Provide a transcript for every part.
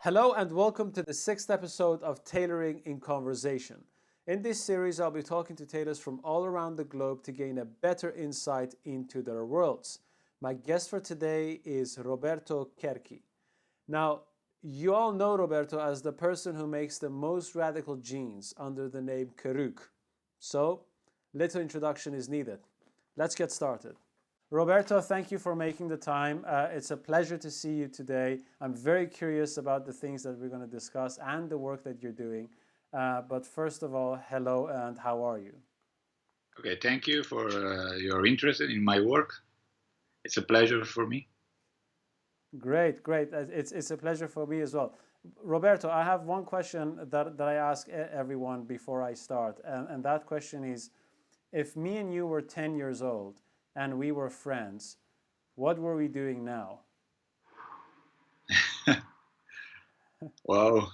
Hello and welcome to the sixth episode of Tailoring in Conversation. In this series, I'll be talking to tailors from all around the globe to gain a better insight into their worlds. My guest for today is Roberto Cherchi. Now, you all know Roberto as the person who makes the most radical jeans under the name Karuk. So, little introduction is needed. Let's get started. Roberto, thank you for making the time. It's a pleasure to see you today. I'm very curious about the things that we're going to discuss and the work that you're doing. But first of all, hello and how are you? Okay, thank you for your interest in my work. It's a pleasure for me. Great, great. It's a pleasure for me as well. Roberto, I have one question that I ask everyone before I start. And that question is, if me and you were 10 years old and we were friends, what were we doing now? Wow.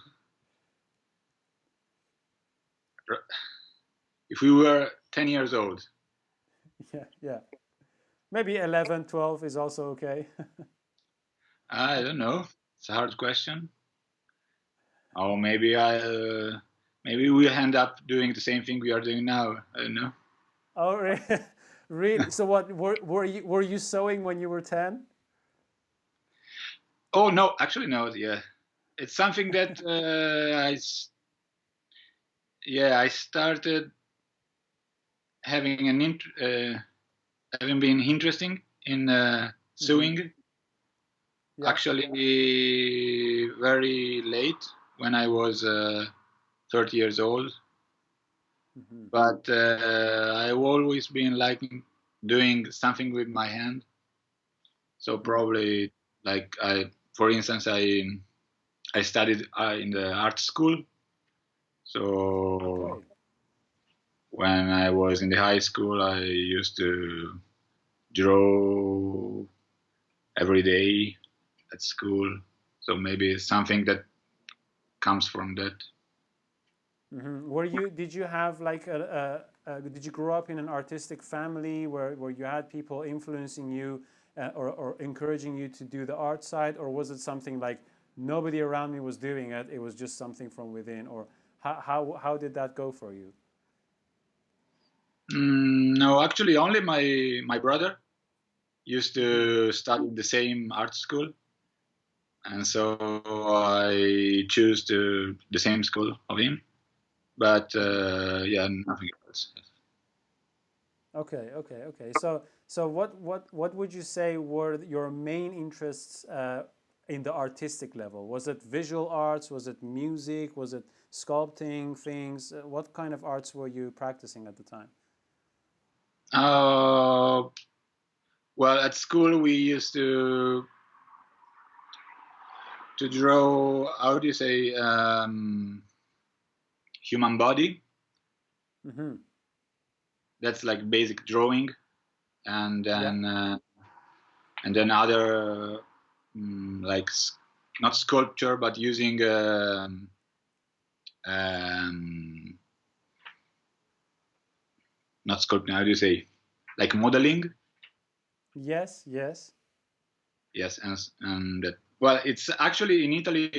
If we were 10 years old, Yeah. Maybe 11, 12 is also okay. I don't know. It's a hard question. Or maybe we'll end up doing the same thing we are doing now. I don't know. Oh, really? So what were you sewing when you were 10? Oh no, actually no. Yeah, it's something that I started having having been interesting in sewing. Yeah. Actually, very late when I was 30 years old. But I've always been liking doing something with my hand. So probably, for instance, I studied in the art school. So Okay. when I was in the high school, I used to draw every day at school. So maybe something that comes from that. Did you have like did you grow up in an artistic family where you had people influencing you or encouraging you to do the art side, or was it something like nobody around me was doing it, it was just something from within, or how did that go for you? No, actually, only my brother used to study in the same art school, and so I choose to the same school of him. But yeah, nothing else. Okay. So what would you say were your main interests in the artistic level? Was it visual arts? Was it music? Was it sculpting things? What kind of arts were you practicing at the time? Uh, well, at school we used to draw. How do you say human body? Mm-hmm. That's like basic drawing, and Yeah. then other like not sculpture, but using um, not sculpting. How do you say? Like modeling? Yes. Yes, and that. Well, it's actually in Italy.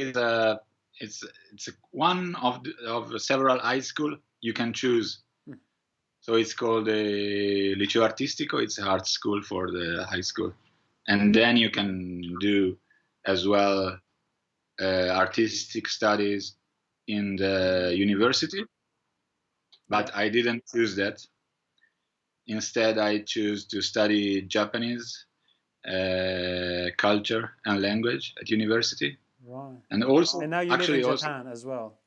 It's one of several high school you can choose. Mm. So it's called the Liceo Artistico. It's an art school for the high school, and then you can do as well artistic studies in the university. Yeah. But I didn't choose that. Instead, I choose to study Japanese culture and language at university, Right. and also And now you live in actually also Japan as well.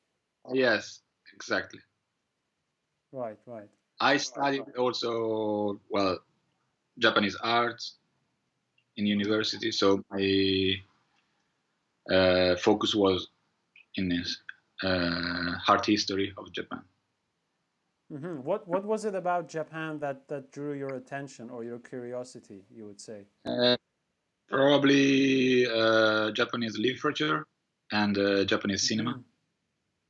yes, exactly. Right. I studied also Japanese art in university, so my focus was in this art history of Japan. What was it about Japan that drew your attention or your curiosity, you would say? Uh, Probably Japanese literature and Japanese cinema. Mm-hmm.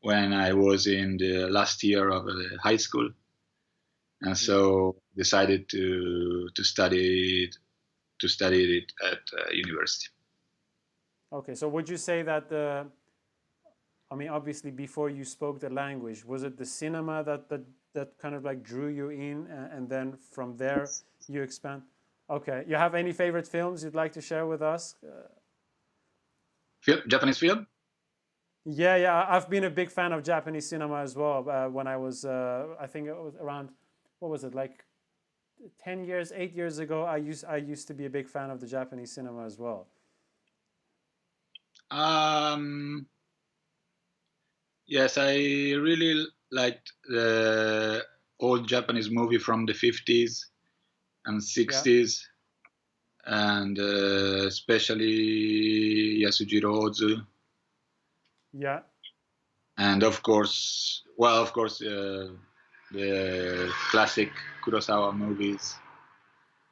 When I was in the last year of high school, and Yeah. so decided to study it at university. Okay, so would you say that I mean, obviously, before you spoke the language, was it the cinema that kind of like drew you in, and then from there you expand? Okay. You have any favorite films you'd like to share with us? Japanese film? Yeah, yeah. I've been a big fan of Japanese cinema as well. When I was, I think it was around, what was it, like 10 years, 8 years ago? I used to be a big fan of the Japanese cinema as well. Um, yes, I really liked the old Japanese movie from the 50s and Yeah, 60s, and especially Yasujiro Ozu, yeah, and of course, well, of course, the classic Kurosawa movies,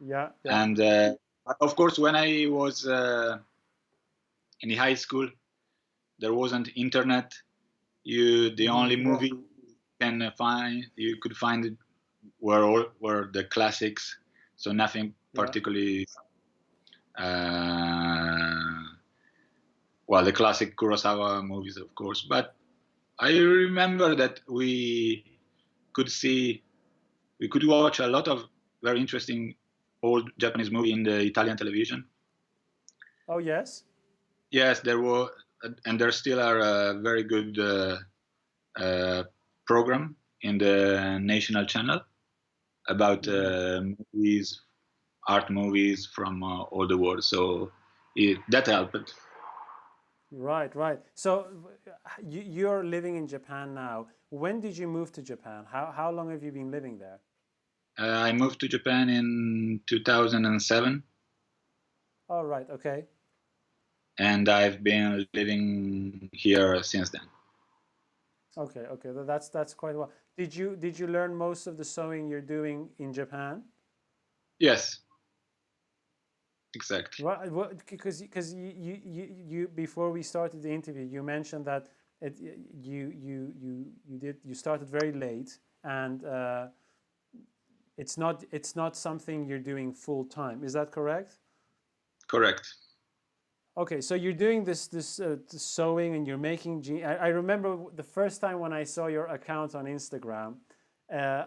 yeah, yeah. and of course, when I was in high school, there wasn't internet. The only Yeah. movie you could find it were the classics, so nothing Yeah. particularly. Uh, well, the classic Kurosawa movies, of course, but I remember that could see we could watch a lot of very interesting old Japanese movie in the Italian television. Oh, yes. Yes, there were, and there still are a very good uh, program in the national channel about Hmm. movies, art movies from all the world. So that helped. Right, right. So you're living in Japan now. When did you move to Japan? How long have you been living there? I moved to Japan in 2007, Oh, right. Okay. and I've been living here since then. Okay. Okay. That's quite a while. Did you learn most of the sewing you're doing in Japan? Yes, exactly. Right. Because you before we started the interview, you mentioned that you started very late, and it's not something you're doing full time. Is that correct? Correct. Okay, so you're doing this sewing, and you're making jeans. I remember the first time when I saw your account on Instagram. Uh,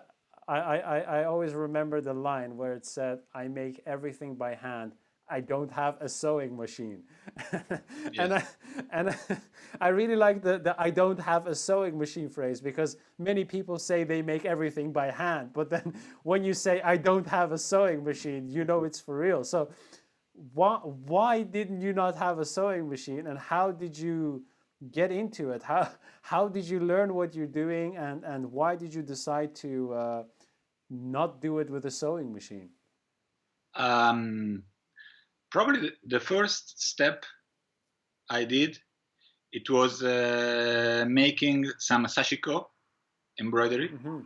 I always remember the line where it said, "I make everything by hand. I don't have a sewing machine," and Yes. I and I really like the "I don't have a sewing machine" phrase, because many people say they make everything by hand, but then when you say "I don't have a sewing machine," you know it's for real. So why didn't you not have a sewing machine, and how did you get into it? How did you learn what you're doing, and why did you decide to not do it with a sewing machine? Um, Probably the first step I did, it was making some sashiko embroidery. Hmm.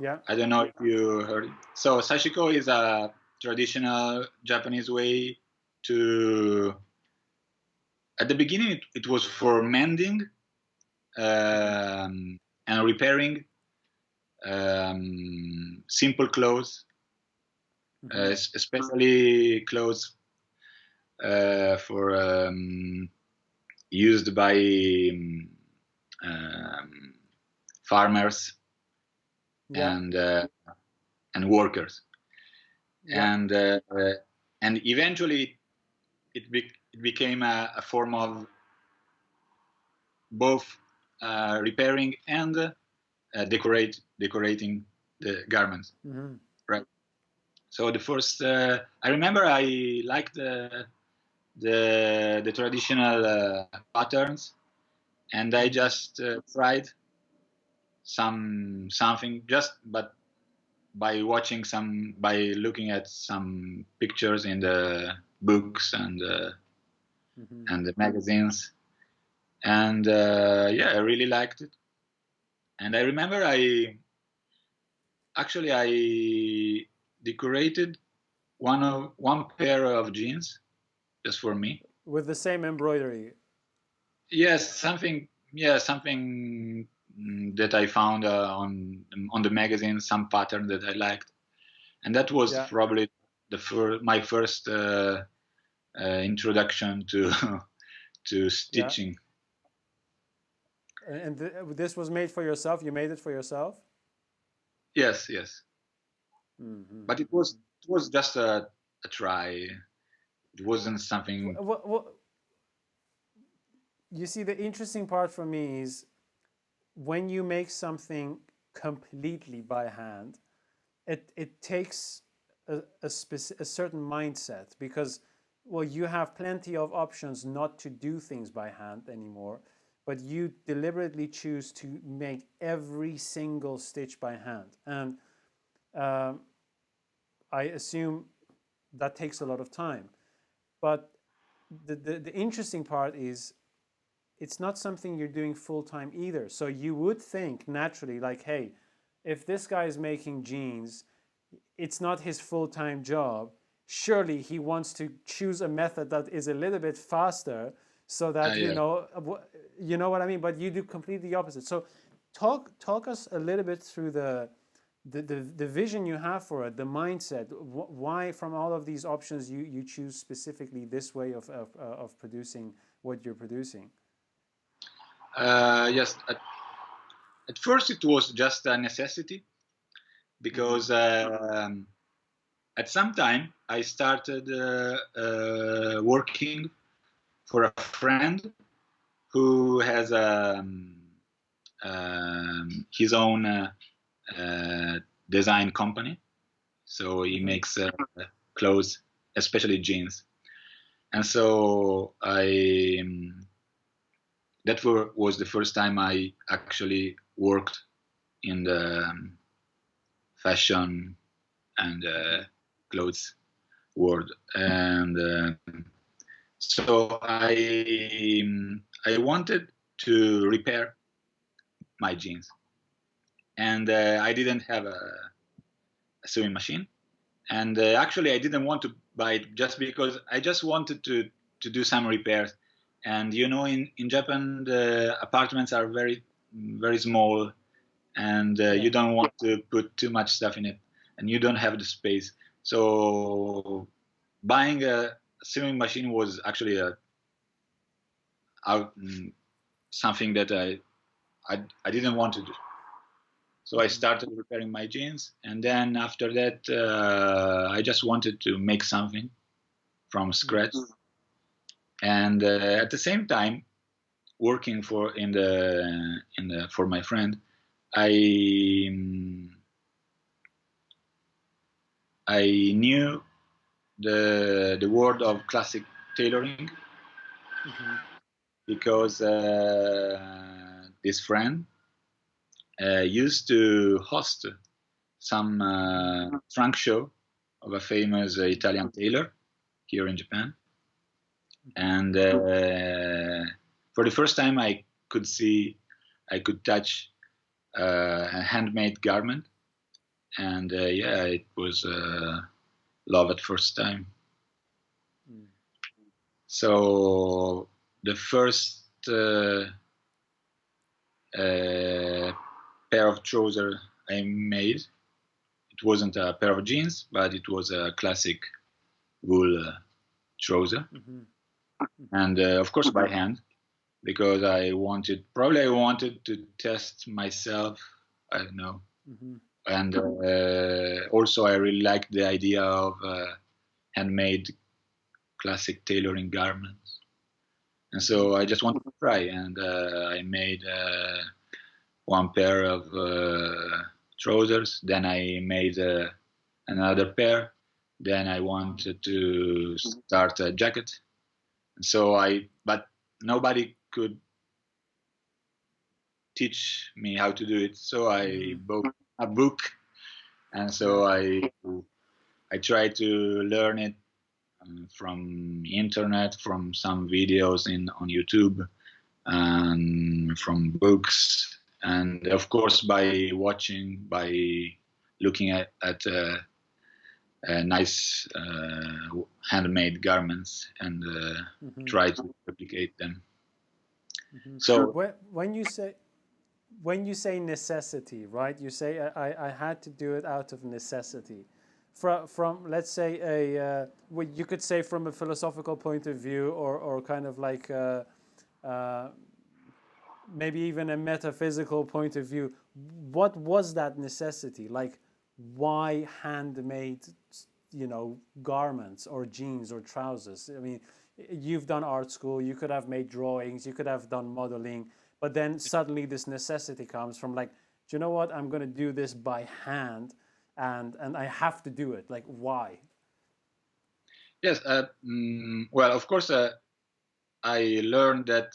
Yeah. I don't know if you heard. So sashiko is a traditional Japanese way to. At the beginning, it was for mending Hmm. and repairing simple clothes, Hmm. especially clothes for used by um, farmers Yeah. and and workers, Yeah. and and eventually it became a form of both repairing and decorating the garments. Hmm. Right. So the first, I remember I liked the traditional patterns, and I Hmm. just tried something just but by looking at some pictures in the books Hmm. and the magazines, and yeah, I really liked it. And I remember I decorated one pair of jeans just for me. With the same embroidery. Yes, something. Yeah, something that I found on the magazine, some pattern that I liked, and that was Yeah. probably my first introduction to to Yeah. stitching. And this was made for yourself? You made it for yourself? Yes, yes. Mm-hmm. But it was just a try. It wasn't something. What, you see, the interesting part for me is when you make something completely by hand, it takes a certain mindset because, well, you have plenty of options not to do things by hand anymore, but you deliberately choose to make every single stitch by hand. And um, I assume that takes a lot of time. But the interesting part is it's not something you're doing full time either. So you would think naturally, like, hey, if this guy is making jeans, it's not his full time job. Surely he wants to choose a method that is a little bit faster, so that Yeah. you know what I mean. But you do completely the opposite. So talk us a little bit through the vision you have for it, the mindset. Why from all of these options you choose specifically this way of producing what you're producing. Yes. At first, it was just a necessity because at some time I started working for a friend who has his own design company. So he makes clothes, especially jeans. And so was the first time I actually worked in the fashion and clothes world. And so I wanted to repair my jeans, and I didn't have a sewing machine. And actually, I didn't want to buy it just because I just wanted to do some repairs. And in Japan, the apartments are very small, and you don't want to put too much stuff in it, and you don't have the space. So buying a sewing machine was actually something that I didn't want to do. So I started repairing my jeans, and then after that, I just wanted to make something from scratch. And at the same time, working for my friend, I I knew the word of classic tailoring because this friend used to host some trunk show of a famous Italian tailor here in Japan. And for the first time, I could touch a handmade garment. And it was love at first time. So the first pair of trousers I made, it wasn't a pair of jeans, but it was a classic wool trouser. And of course by hand, because I wanted to test myself. I don't know. And also I really liked the idea of handmade classic tailoring garments. And so I just wanted to try, and I made one pair of trousers. Then I made another pair. Then I wanted to start a jacket. So but nobody could teach me how to do it. So I bought a book, and so I tried to learn it from internet, from some videos on YouTube, and from books, and of course by looking at nice handmade garments and try to replicate them. So when you say necessity, right? You say I had to do it out of necessity. From let's say well, you could say from a philosophical point of view, or kind of like maybe even a metaphysical point of view, what was that necessity? Like, why handmade, garments or jeans or trousers? I mean, you've done art school, you could have made drawings, you could have done modeling, but then suddenly this necessity comes from like, do you know what? I'm going to do this by hand, and I have to do it. Like, why? Yes. Well, of course, I learned that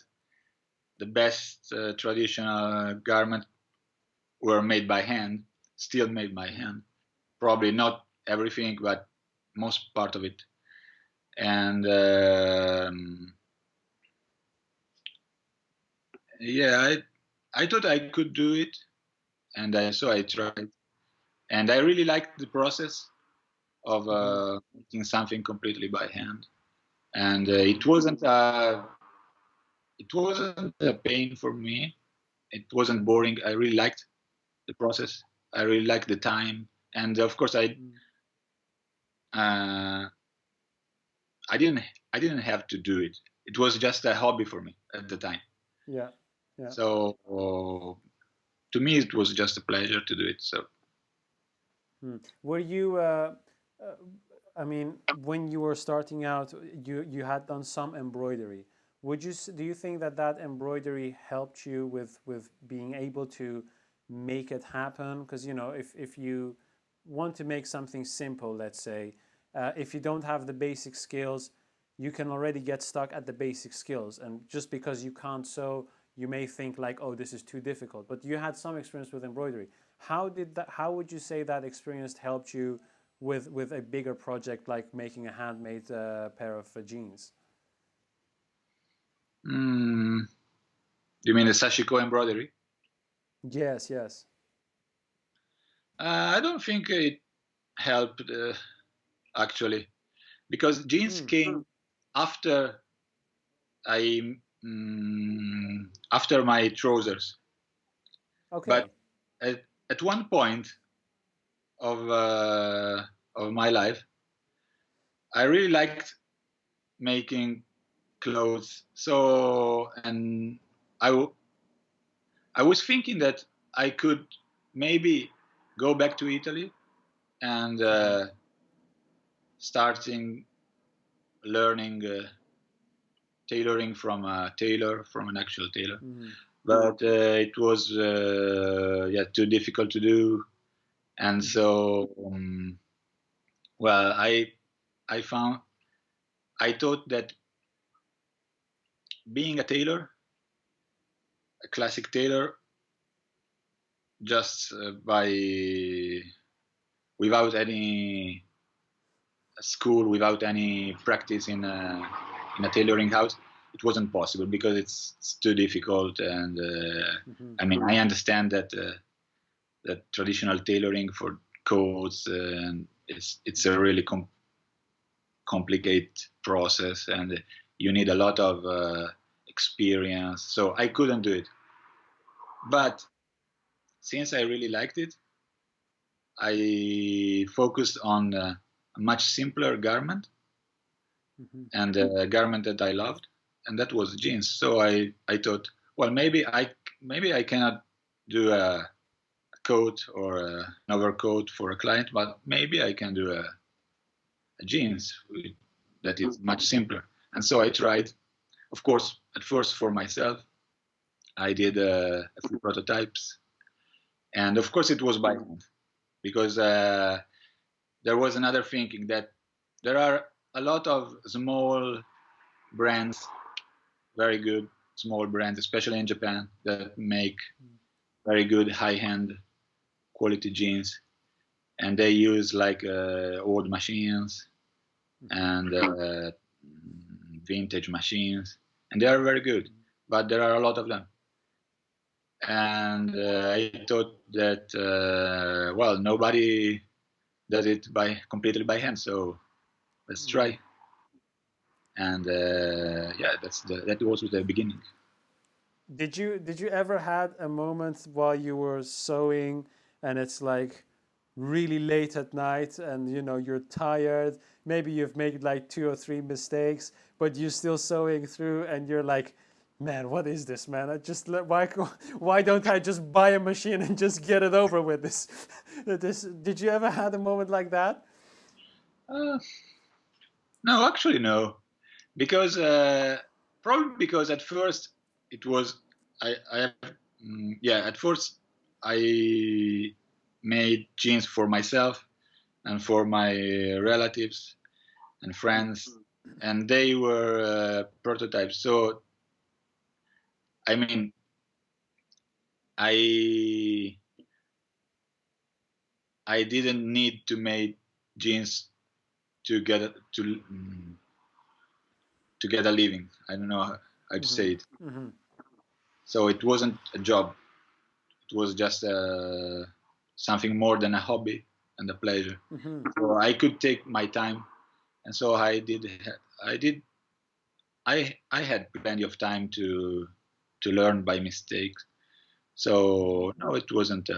the best traditional garments were made by hand, still made by hand. Probably not everything, but most part of it. And yeah, I thought I could do it, and so I tried. And I really liked the process of Mm-hmm. making something completely by hand. And it wasn't a pain for me. It wasn't boring. I really liked the process. I really liked the time, and of course, uh, I didn't I didn't have to do it. It was just a hobby for me at the time. Yeah, yeah. So to me, it was just a pleasure to do it. So Hmm. Were you? Uh, I mean, when you were starting out, you had done some embroidery. Do you think that that embroidery helped you with being able to make it happen? Because if you want to make something simple, let's say, if you don't have the basic skills, you can already get stuck at the basic skills, and just because you can't sew, you may think like, oh, this is too difficult. But you had some experience with embroidery. How would you say that experience helped you with a bigger project like making a handmade pair of jeans? mm, you mean the sashiko embroidery? Yes, yes. I don't think it helped actually, because jeans Hmm. came after I after my trousers. But Okay. at one point of uh, of my life, I really liked making clothes. So, and I was thinking that I could maybe go back to Italy and Mm-hmm. starting learning tailoring from a tailor, from an actual tailor. Mm-hmm. But it was yeah, too difficult to do, and Mm-hmm. so well, I found I thought that being a tailor, a classic tailor, just by without any school, without any practice in a tailoring house, it wasn't possible because it's too difficult. And Mm-hmm. I mean, I understand that traditional tailoring for coats and it's a really complicated process, and you need a lot of experience. So I couldn't do it, but since I really liked it, I focused on a much simpler garment Mm-hmm. and a garment that I loved, and that was jeans. So I thought, well, maybe I cannot do a coat or an overcoat for a client, but maybe I can do a jeans that is much simpler. And so I tried. Of course, at first for myself, I did a few prototypes, and of course it was by hand because there was another thinking that there are a lot of small brands, very good small brands, especially in Japan, that make very good high-end quality jeans, and they use like old machines Mm-hmm. and vintage machines, and they are very good. But there are a lot of them, and I thought that well, nobody does it by completely by hand, so let's Mm-hmm. try. And yeah, that was the beginning. Did you ever had a moment while you were sewing and it's like really late at night and you're tired, maybe you've made like two or three mistakes, but you're still sewing through and you're like, Man, what is this, man? Why don't I just buy a machine and just get it over with this? Did you ever had a moment like that? Uh, no, actually, no, because probably because at first it was I yeah, at first I made jeans for myself and for my relatives and friends, and they were prototypes. So I mean, I I didn't need to make jeans to get to get a living. I don't know how to say it. So it wasn't a job. It was just something more than a hobby and a pleasure. So I could take my time, and so I did. I did. I had plenty of time to learn by mistakes. So no, it wasn't.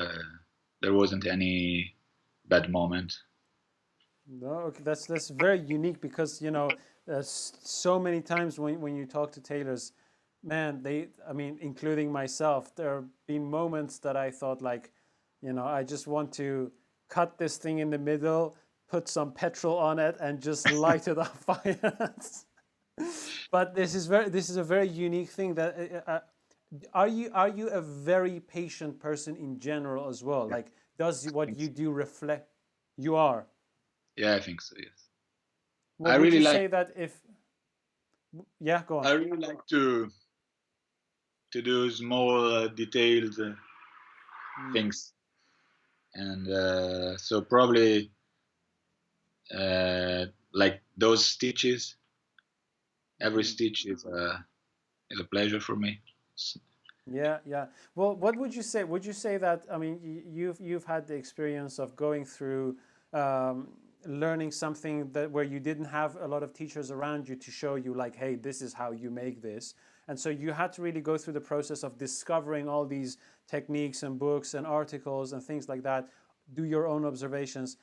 There wasn't any bad moment. No, okay, that's very unique because so many times when you talk to tailors, man, I mean, including myself, there have been moments that I thought like, I just want to cut this thing in the middle, put some petrol on it, and just light it on fire. But this is a very unique thing that are you a very patient person in general as well? Yeah, Like, does I what think you so. do reflect? You are. Yeah, I think so. Yes, Well, I would really you like. say that if, yeah, go on. I really like to do small, detailed things, and so probably like those stitches. Every stitch is a pleasure for me. Yeah, yeah. Well, what would you say? Would you say that, I mean, you've had the experience of going through um, learning something that where you didn't have a lot of teachers around you to show you like, hey, this is how you make this, and so you had to really go through the process of discovering all these techniques and books and articles and things like that, do your own observations.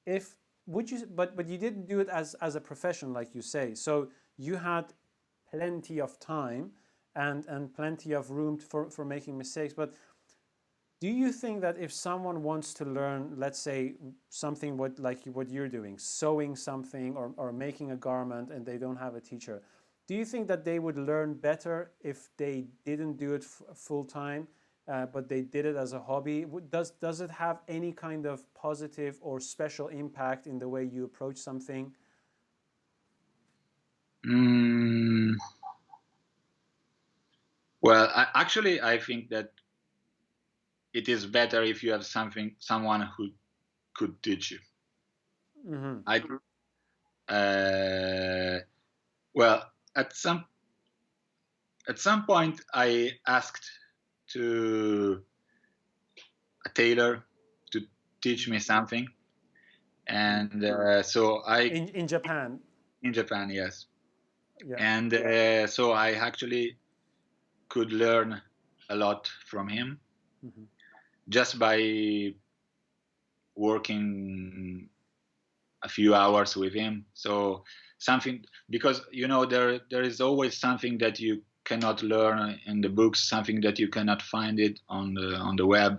If would you, but you didn't do it as a profession, like you say, so you had plenty of time and plenty of room for making mistakes. But do you think that if someone wants to learn, let's say, something like what you're doing, sewing something or making a garment, and they don't have a teacher, do you think that they would learn better if they didn't do it full time, but they did it as a hobby? Does it have any kind of positive or special impact in the way you approach something? Mm, well, actually, I think that it is better if you have someone who could teach you. Mm-hmm. I uh, well, at some point, I asked to a tailor to teach me something, and so I In Japan, in Japan, yes, yeah. and so I actually could learn a lot from him Mm-hmm. just by working a few hours with him. So something, because there is always something that you cannot learn in the books, something that you cannot find it on the web,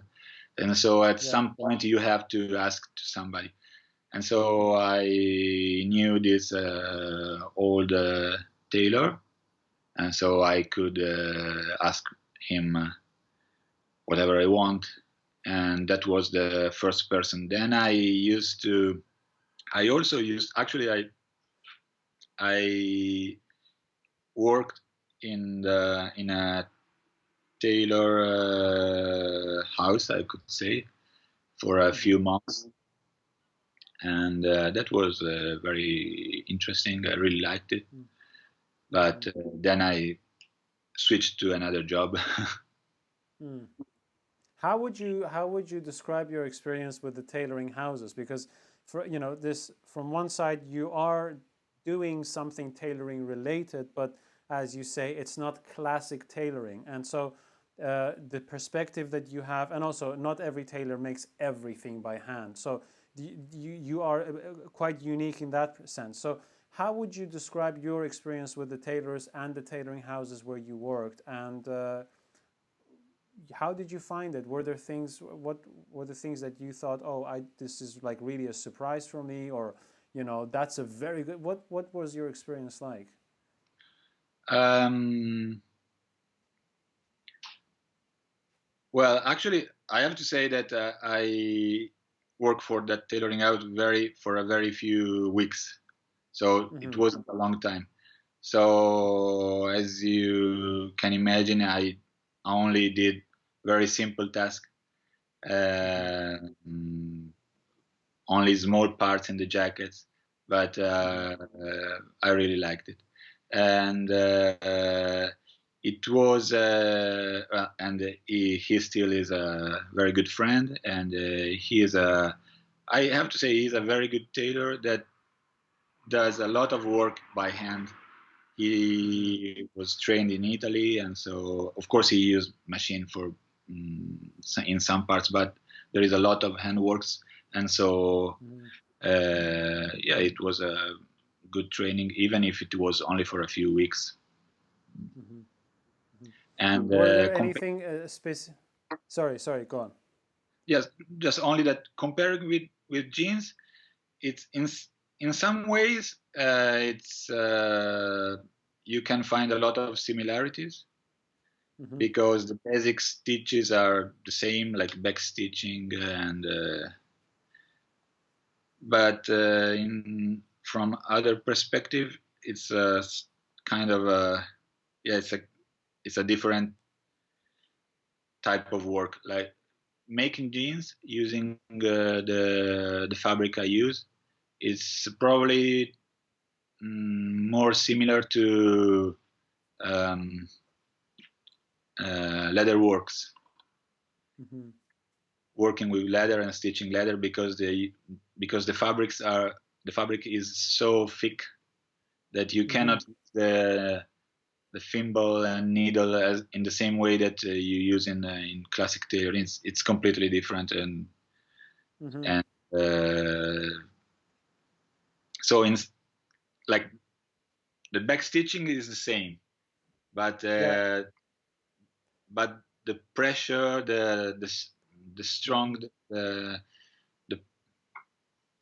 and so at Yeah. some point you have to ask to somebody. And so I knew this old tailor, and so I could ask him whatever I want, and that was the first person. Then I also used, actually, I worked in a tailor house, I could say, for a Mm-hmm. few months, and that was very interesting. I really liked it, Mm-hmm. but then I switched to another job. Mm. How would you describe your experience with the tailoring houses? Because this, from one side you are doing something tailoring related, but as you say, it's not classic tailoring, and so the perspective that you have, and also not every tailor makes everything by hand. So you are quite unique in that sense. So how would you describe your experience with the tailors and the tailoring houses where you worked? And how did you find it? Were there things? What were the things that you thought, oh, this is like really a surprise for me, or that's a very good. What was your experience like? Well, actually, I have to say that I worked for that tailoring house for a very few weeks, so it wasn't a long time. So as you can imagine, I only did very simple tasks, only small parts in the jackets, but I really liked it, and it was, and he still is a very good friend, and he is I have to say, he's a very good tailor that does a lot of work by hand. He was trained in Italy, and so of course he used machine for in some parts, but there is a lot of handworks, and so yeah, it was a good training, even if it was only for a few weeks. And were there anything specific? Sorry, go on. Yes, just only that comparing with jeans, it's in some ways it's you can find a lot of similarities because the basic stitches are the same, like back stitching, and but from other perspective, it's a kind of a, yeah, it's a different type of work. Like making jeans using the fabric I use, it's probably more similar to leather works, working with leather and stitching leather, because the fabric is so thick that you cannot use the thimble and needle as in the same way that you use in classic tailoring. It's completely different, and so in like the back stitching is the same, but but the pressure, the strong, the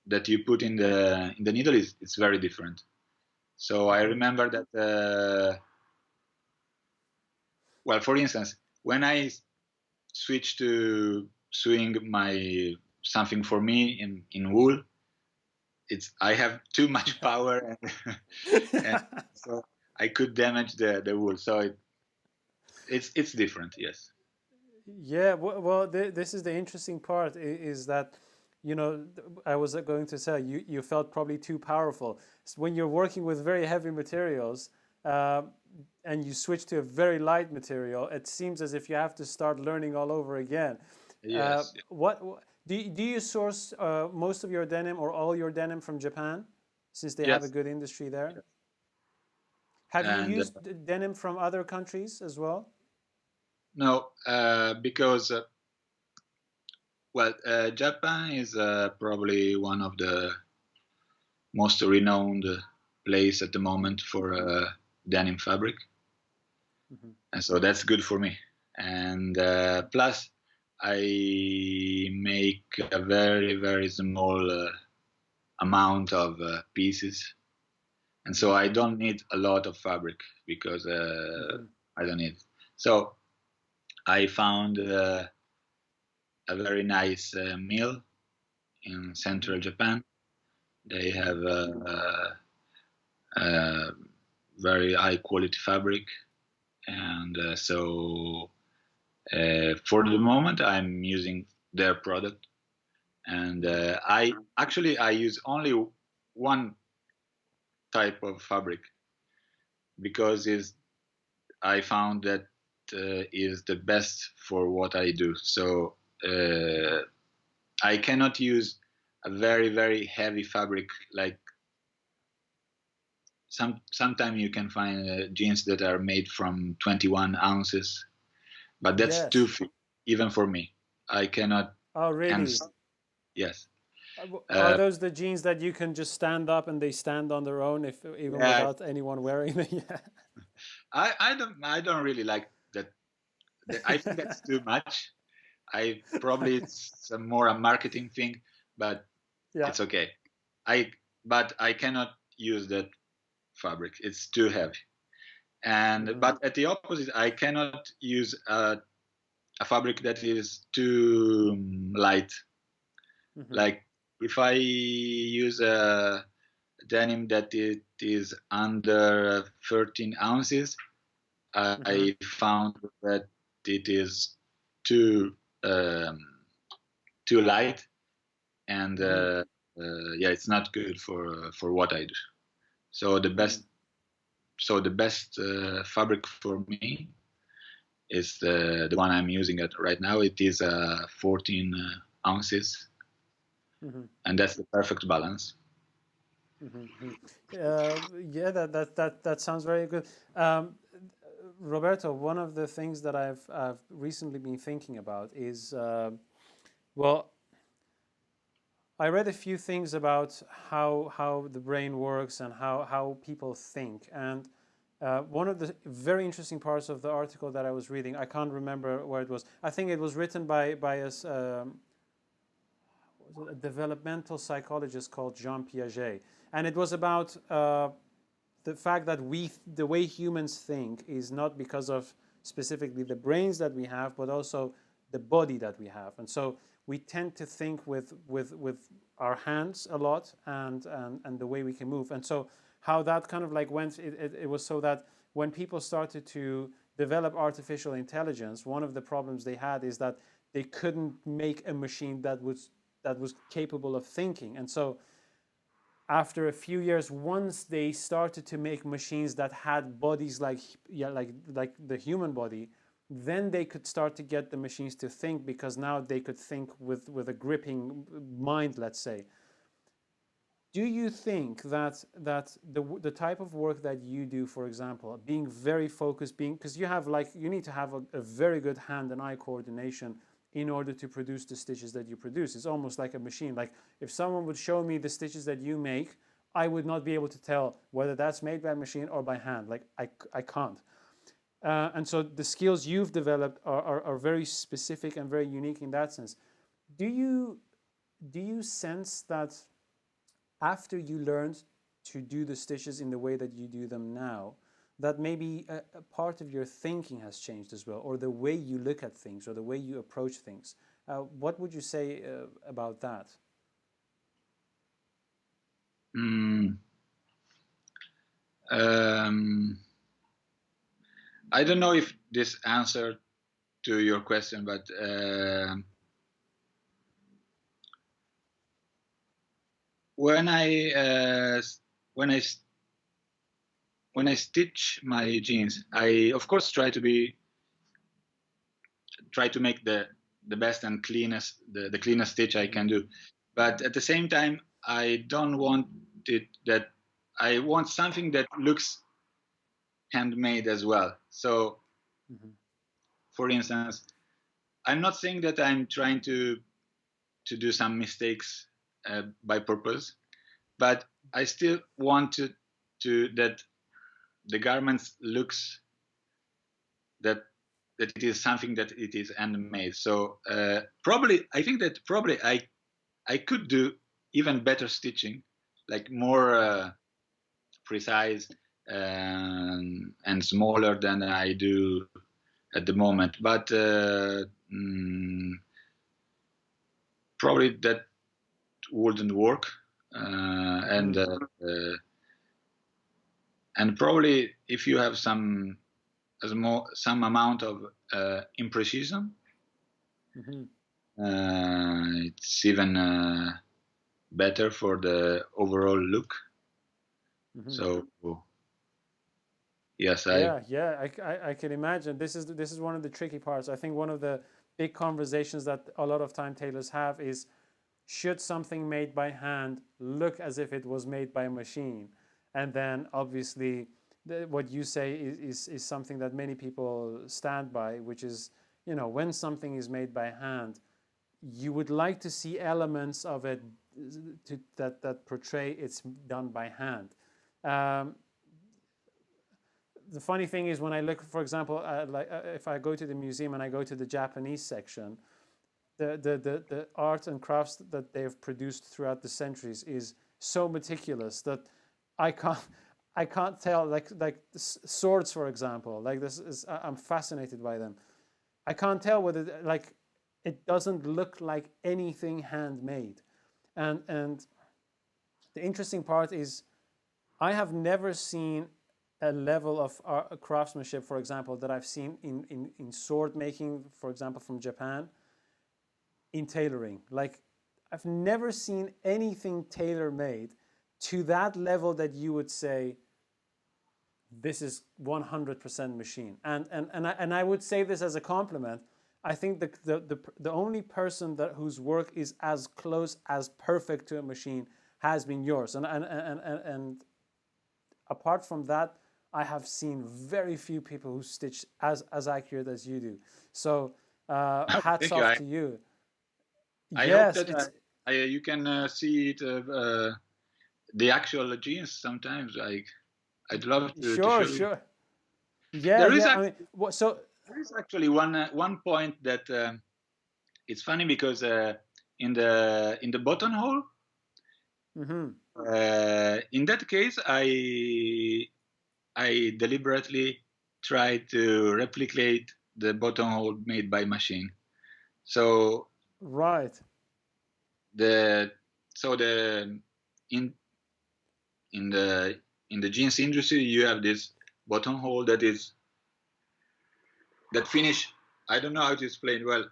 that you put in the needle it's very different. So I remember that well, for instance, when I switched to sewing my something for me in wool, I have too much power, and so I could damage the wool. So it's different, yes. Yeah, well, this is the interesting part is that, I was going to say you felt probably too powerful. When you're working with very heavy materials and you switch to a very light material, it seems as if you have to start learning all over again. Yes. What do you source most of your denim or all your denim from Japan, since they have a Yes. good industry there? Have you And used denim from other countries as well? no, because well, Japan is probably one of the most renowned place at the moment for denim fabric, and so that's good for me. And plus, I make a very small amount of pieces, and so I don't need a lot of fabric because I don't need. So I found a very nice mill in central Japan. They have very high quality fabric, and so for the moment I'm using their product, and I use only one type of fabric because I found that is the best for what I do. So I cannot use a very heavy fabric. Like sometimes you can find jeans that are made from 21 ounces, but that's too Yes. thick even for me. I cannot. Oh, And really? yes. Are those the jeans that you can just stand up and they stand on their own, if even Yeah, without anyone wearing them? Yeah. I don't really like that. I think that's too much. I probably it's more a marketing thing, but Yeah. it's okay. But I cannot use that fabric. It's too heavy. And but at the opposite, I cannot use a fabric that is too light. Like if I use a denim that it is under 13 ounces, I found that it is too um, too light, and yeah, it's not good for what I do. So the best fabric for me is the one I'm using it right now. It is 14 ounces, and that's the perfect balance. Yeah, that sounds very good. Roberto, one of the things that I've recently been thinking about is, well, I read a few things about how the brain works and how people think. And one of the very interesting parts of the article that I was reading, I can't remember where it was. I think it was written by a developmental psychologist called Jean Piaget. And it was about the fact that the way humans think is not because of specifically the brains that we have, but also the body that we have. And so we tend to think with our hands a lot, and the way we can move. And so how that kind of like went, it was so that when people started to develop artificial intelligence, one of the problems they had is that they couldn't make a machine that was capable of thinking. And so after a few years, once they started to make machines that had bodies like the human body, then they could start to get the machines to think, because now they could think with a gripping mind, let's say. Do you think that the type of work that you do, for example, being very focused, because you need to have a very good hand and eye coordination in order to produce the stitches that you produce. It's almost like a machine. Like if someone would show me the stitches that you make, I would not be able to tell whether that's made by a machine or by hand. Like I can't. And so the skills you've developed are very specific and very unique in that sense. Do you sense that after you learned to do the stitches in the way that you do them now, that maybe a part of your thinking has changed as well, or the way you look at things, or the way you approach things? What would you say about that? Mm, um, I don't know if this answered to your question, but when I when I when I stitch my jeans, I of course try to make the best and cleanest the cleanest stitch I can do, but at the same time I don't want it that I want something that looks handmade as well. So, for instance, I'm not saying that I'm trying to do some mistakes by purpose, but I still want to that the garments looks that it is something that it is handmade. So probably I think that probably I could do even better stitching, like more precise and smaller than I do at the moment. But probably that wouldn't work, and probably if you have some amount of imprecision, it's even better for the overall look. So yes, I can imagine. This is one of the tricky parts. I think one of the big conversations that a lot of time tailors have is, should something made by hand look as if it was made by a machine? And then obviously what you say is something that many people stand by, which is, when something is made by hand, you would like to see elements of it that portray it's done by hand. Um, the funny thing is when I look, for example, if I go to the museum and I go to the Japanese section, the art and crafts that they've produced throughout the centuries is so meticulous that I can't I can't tell. Like swords, for example, like this is I'm fascinated by them. I can't tell whether like it doesn't look like anything handmade, and the interesting part is I have never seen a level of craftsmanship, for example, that I've seen in sword making, for example, from Japan, in tailoring. Like, I've never seen anything tailor made to that level that you would say, this is 100% machine. And I would say this as a compliment. I think the only person whose work is as close as perfect to a machine has been yours. And apart from that, I have seen very few people who stitch as accurate as you do. So hats Thank you. off to you. I hope Yes, that you can see it, the actual jeans sometimes. I'd love to sure, show you. sure. Yeah, There is yeah. I actually, mean, what? So. there is actually one point that it's funny because in the buttonhole, Mm-hmm. in that case, I deliberately tried to replicate the buttonhole made by machine. So Right. the so the in in the in the jeans industry you have this buttonhole that finish. I don't know how to explain. Well,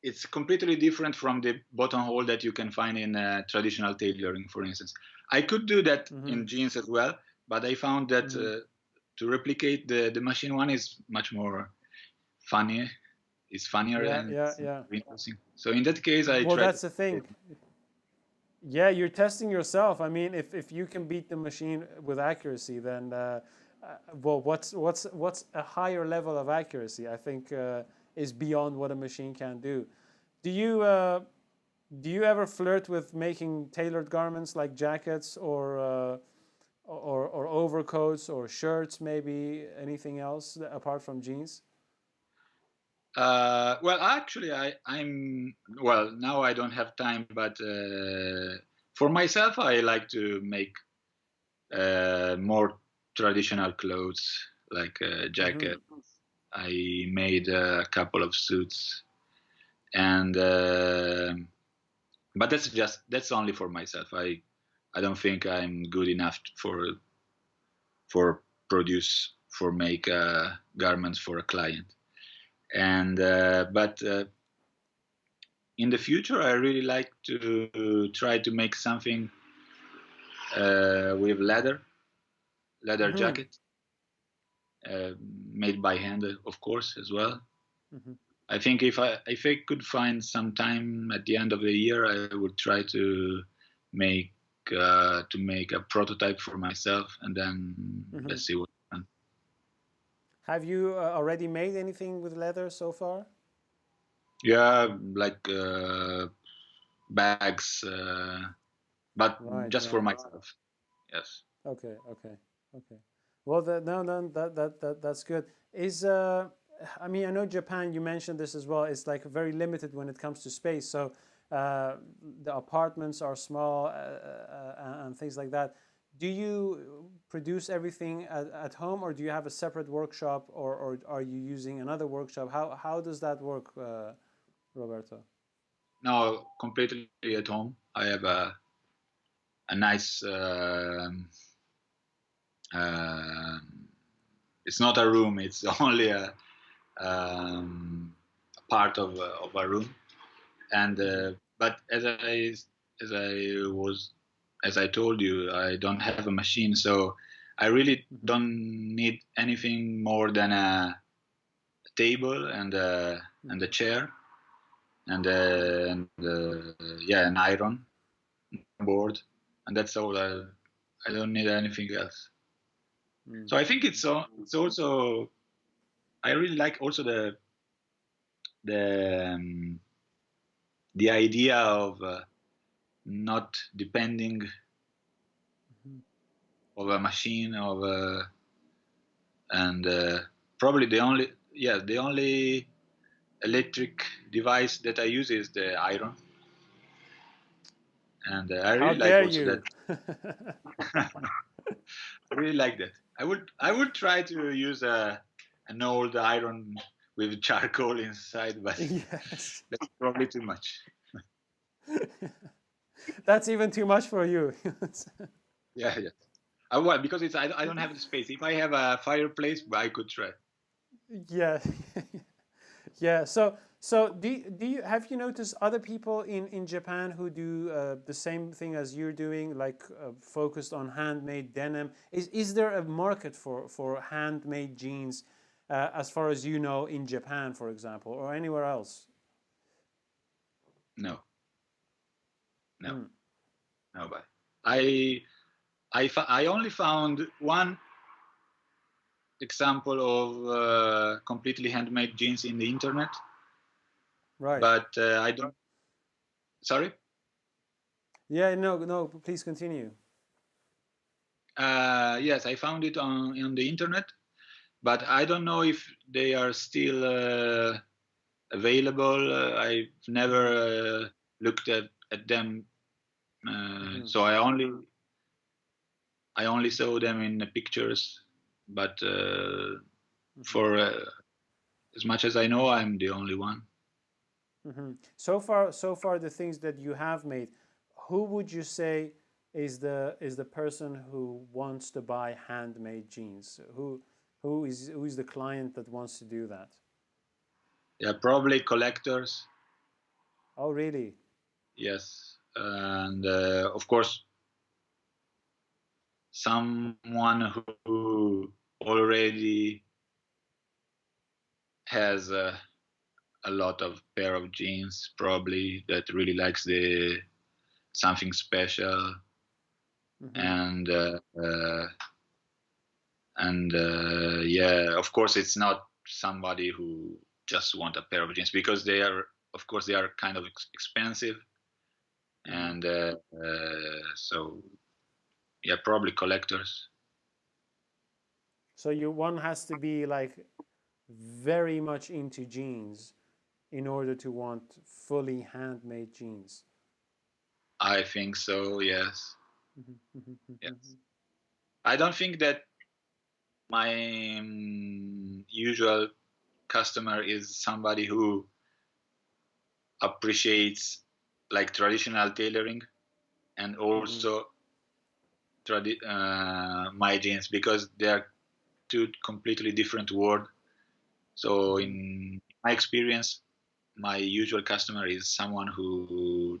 it's completely different from the buttonhole that you can find in traditional tailoring, for instance. I could do that Mm-hmm. in jeans as well, but I found that Mm-hmm. to replicate the machine one is much more funny. It's funnier Yeah, and yeah, it's yeah. interesting. So in that case, I Well, tried to that's the replicate. thing. Yeah, you're testing yourself. I mean, if you can beat the machine with accuracy, then well, what's a higher level of accuracy? I think is beyond what a machine can do. Do you uh, do you ever flirt with making tailored garments like jackets or overcoats or shirts, maybe anything else apart from jeans? Well, actually, I'm well now. I don't have time, but for myself, I like to make more traditional clothes like a Mm-hmm. jacket. I made a couple of suits, and but that's only for myself. I don't think I'm good enough for produce for make garments for a client. And but in the future, I really like to try to make something with leather Mm-hmm. jacket, uh, made by hand, of course, as well. Mm-hmm. I think if I could find some time at the end of the year, I would try make to make a prototype for myself, and then Mm-hmm. let's see what happens. Have you already made anything with leather so far? Yeah, like bags, but Right. just Yeah. for myself. Yes. Okay. Okay. Okay. Well, no, no, that's good. Is I mean, I know Japan. You mentioned this as well. It's like very limited when it comes to space. So uh, the apartments are small and things like that. Do you produce everything at home, or do you have a separate workshop, or are you using another workshop? How does that work, Roberto? Now completely at home. I have a nice. Um it's not a room. It's only um, a part of a room. And Mm-hmm. but as I told you, I don't have a machine, so I really Mm-hmm. don't need anything more than a table and a Mm-hmm. chair and yeah, an iron board, and that's all. I don't need anything else. So I think it's also I really like also the the idea of not depending of a machine and probably the only electric device that I use is the iron, and I How really like dare also that. you? I really like that. I would try to use an old iron with charcoal inside, but Yes. that's probably too much. That's even too much for you. Yeah, yeah. Well, because I don't have the space. If I have a fireplace, I could try. Yeah. Yeah. So do you have you noticed other people in Japan who do the same thing as you're doing, like focused on handmade denim? Is there a market for handmade jeans, as far as you know, in Japan, for example, or anywhere else? No, no, Hmm. no. But I only found one example of completely handmade jeans in the internet, Right. but I don't. Sorry. Yeah. No. No. Please continue. Yes, I found it on the internet, but I don't know if they are still available. I've never Hmm. looked at them, Hmm. so I only saw them in the pictures. But Hmm. for as much as I know, I'm the only one. Hmm. So far, the things that you have made, who would you say is the person who wants to buy handmade jeans? Who is the client that wants to do that? Yeah, probably collectors. Oh, really? Yes, and of course, someone who already has a lot of pair of jeans, probably that really likes the something special, Hmm. and yeah, of course, it's not somebody who just want a pair of jeans because they are, of course, they are kind of expensive, Hmm. and so yeah, probably collectors. So you one has to be like very much into jeans in order to want fully handmade jeans. I think so. Yes, Mhm, mhm, yes. mhm, I don't think that my usual customer is somebody who appreciates like traditional tailoring and mhm, also my jeans because they are two completely different world. So mhm, in my experience, my usual customer is someone who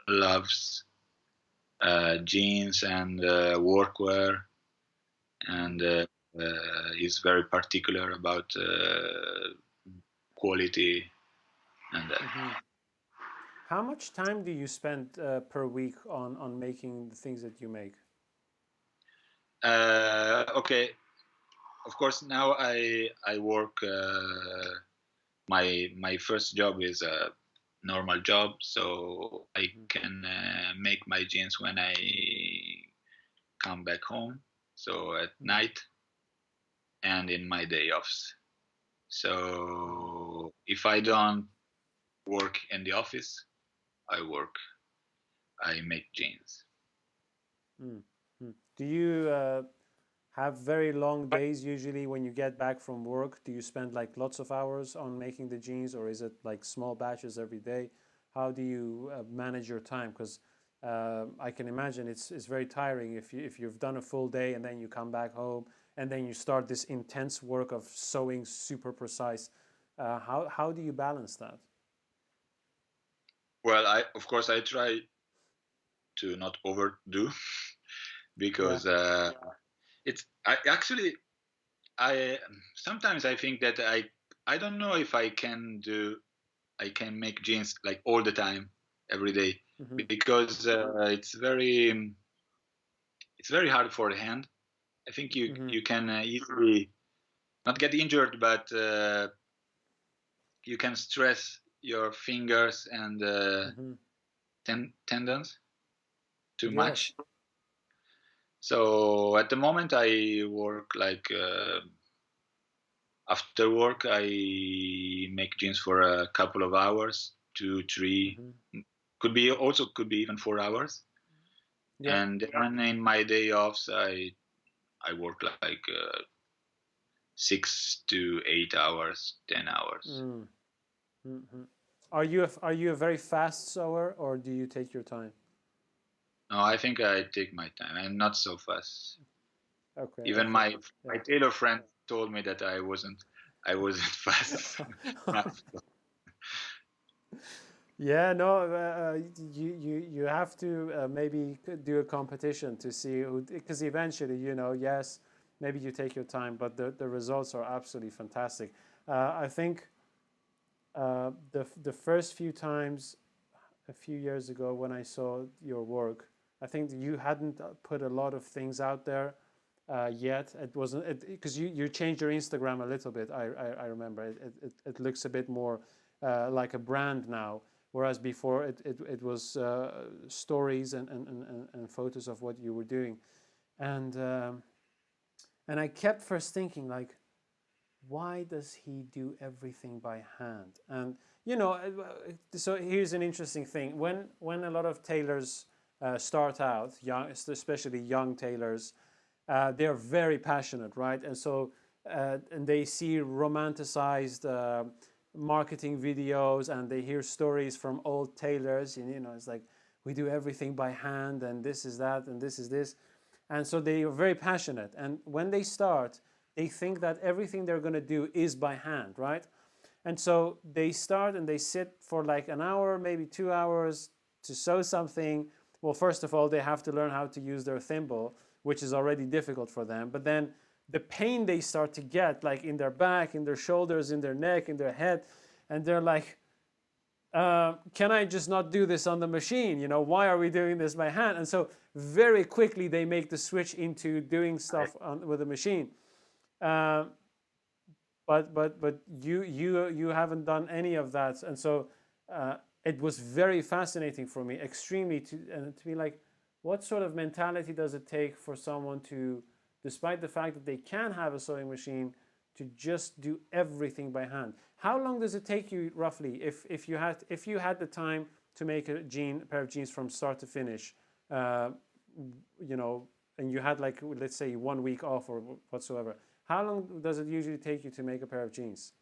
loves jeans and workwear and mhm, is very particular about quality and mhm. How much time do you spend per week on making the things that you make? okay. Of course, now I work. My first job is a normal job, so I Mhm, can make my jeans when I come back home. So at mhm, night and in my day offs. mhm, So if I don't work in the office, I work. I make jeans. mm, mm. Do you have very long days usually when you get back from work? Do you spend like lots of hours on making the jeans, or is it like small batches every day? How do you manage your time? Because I can imagine it's very tiring if you've done a full day and then you come back home and then you start this intense work of sewing super precise. How do you balance that? Well, I of course I try to not overdo Yeah. because it's I actually I sometimes I think that I don't know if I can make jeans like all the time every day Hmm. because it's very hard for the hand. I think Hmm. you can easily not get injured, but you can stress your fingers and tendons too much. Yes. So at the moment I work like after work I make jeans for a couple of hours, 2, 3, could be even 4 hours. Yeah. And then in my day offs I work like 6 to 8 hours, 10 hours. Are you a very fast sewer, or do you take your time? No, I think I take my time. I'm not so fast. Okay. Even Okay. my tailor friend told me that I wasn't fast enough. Yeah, no, you have to maybe do a competition to see who, because eventually, yes, maybe you take your time, but the results are absolutely fantastic. I think the first few times, a few years ago, when I saw your work, I think you hadn't put a lot of things out there yet. It wasn't because you changed your Instagram a little bit. I remember it looks a bit more like a brand now, whereas before it was stories and photos of what you were doing, and and I kept first thinking like, why does he do everything by hand? And so here's an interesting thing: when a lot of tailors start out, young, especially young tailors, they're very passionate, right? And so and they see romanticized marketing videos, and they hear stories from old tailors, and it's like, we do everything by hand, and this is that, and this is this. And so they are very passionate, and when they start, they think that everything they're going to do is by hand, right? And so they start and they sit for like an hour, maybe 2 hours to sew something. Well, first of all, they have to learn how to use their thimble, which is already difficult for them. But then the pain they start to get, like in their back, in their shoulders, in their neck, in their head, and they're like, can I just not do this on the machine? Why are we doing this by hand? And so very quickly they make the switch into doing stuff with a machine. But you haven't done any of that, and so it was very fascinating for me, extremely, to be like, what sort of mentality does it take for someone to, despite the fact that they can have a sewing machine, to just do everything by hand? How long does it take you roughly, if you had the time to make a pair of jeans from start to finish, uh, and you had, like, let's say 1 week off or whatsoever? How long does it usually take you to make a pair of jeans?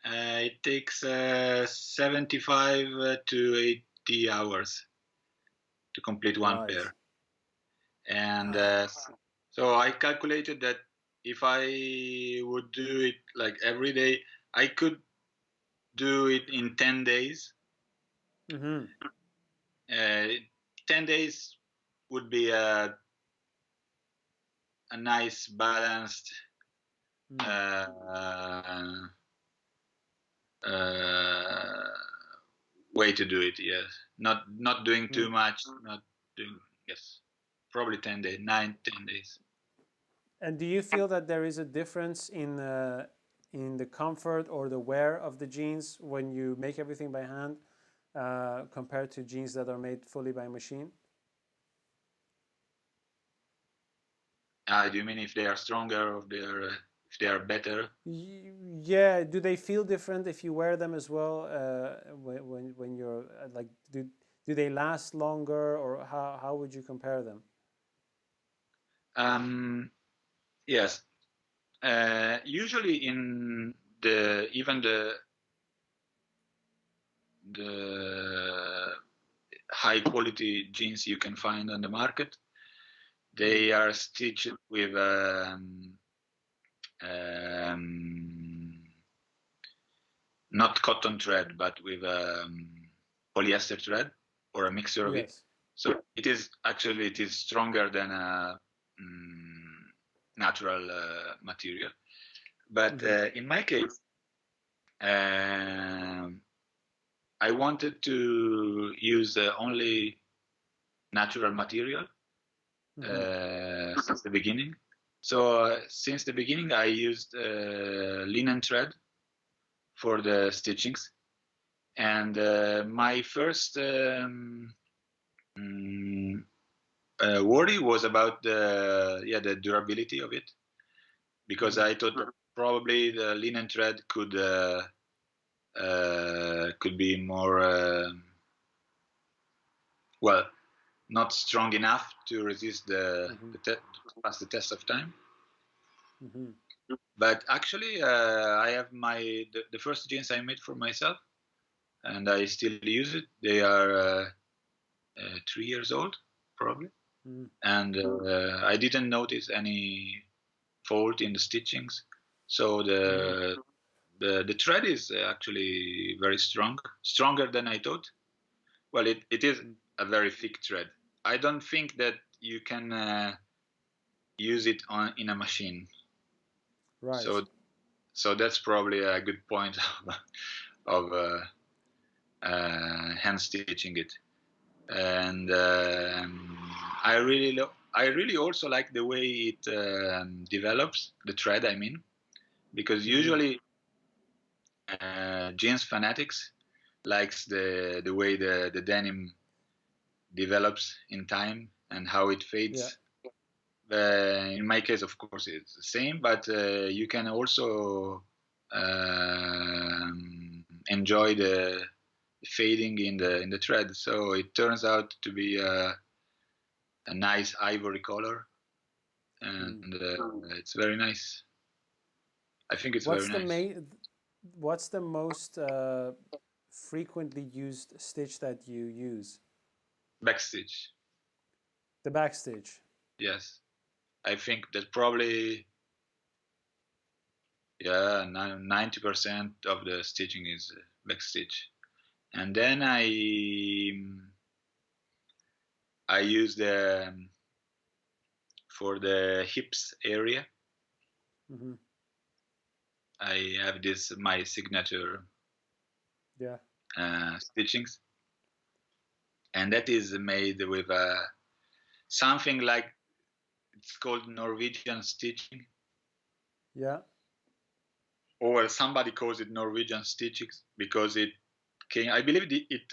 It takes 75 to 80 hours to complete one Right. pair. And Wow. so I calculated that if I would do it like every day, I could do it in 10 days. Mm-hmm. 10 days would be a nice balanced uh, way to do it. Yes, not doing too much, not doing, yes, probably 10 days, 9, 10 days. And do you feel that there is a difference in the comfort or the wear of the jeans when you make everything by hand compared to jeans that are made fully by machine? Do you mean if they are stronger or if they are better? Yeah. Do they feel different if you wear them as well? When you're like, do they last longer, or how would you compare them? Yes. Usually in even the high quality jeans you can find on the market, they are stitched with not cotton thread, but with polyester thread or a mixture of it. Yes. So it is stronger than a natural material. But in my case, I wanted to use only natural material since the beginning. So since the beginning, I used linen thread for the stitchings, And my first worry was about the durability of it, because I thought that probably the linen thread could be more well, not strong enough to resist to pass the test of time. But actually, I have the first jeans I made for myself, and I still use it. They are 3 years old, probably, and I didn't notice any fault in the stitchings. So the thread is actually very strong, stronger than I thought. Well, it is a very thick thread. I don't think that you can use it in a machine. Right. So that's probably a good point of hand stitching it. And I really also like the way it develops the thread. I mean, because usually jeans fanatics likes the way the denim develops in time and how it fades. In my case, of course, it's the same, but you can also enjoy the fading in the thread. So it turns out to be a nice ivory color, and it's very nice. I think it's very nice. What's the most frequently used stitch that you use? Backstitch. The back stitch. Yes, I think that probably 90% of the stitching is backstitch, and then I use the for the hips area. I have this my signature stitchings, and that is made with something like, it's called Norwegian stitching. Yeah. Or well, somebody calls it Norwegian stitchings because it came, I believe it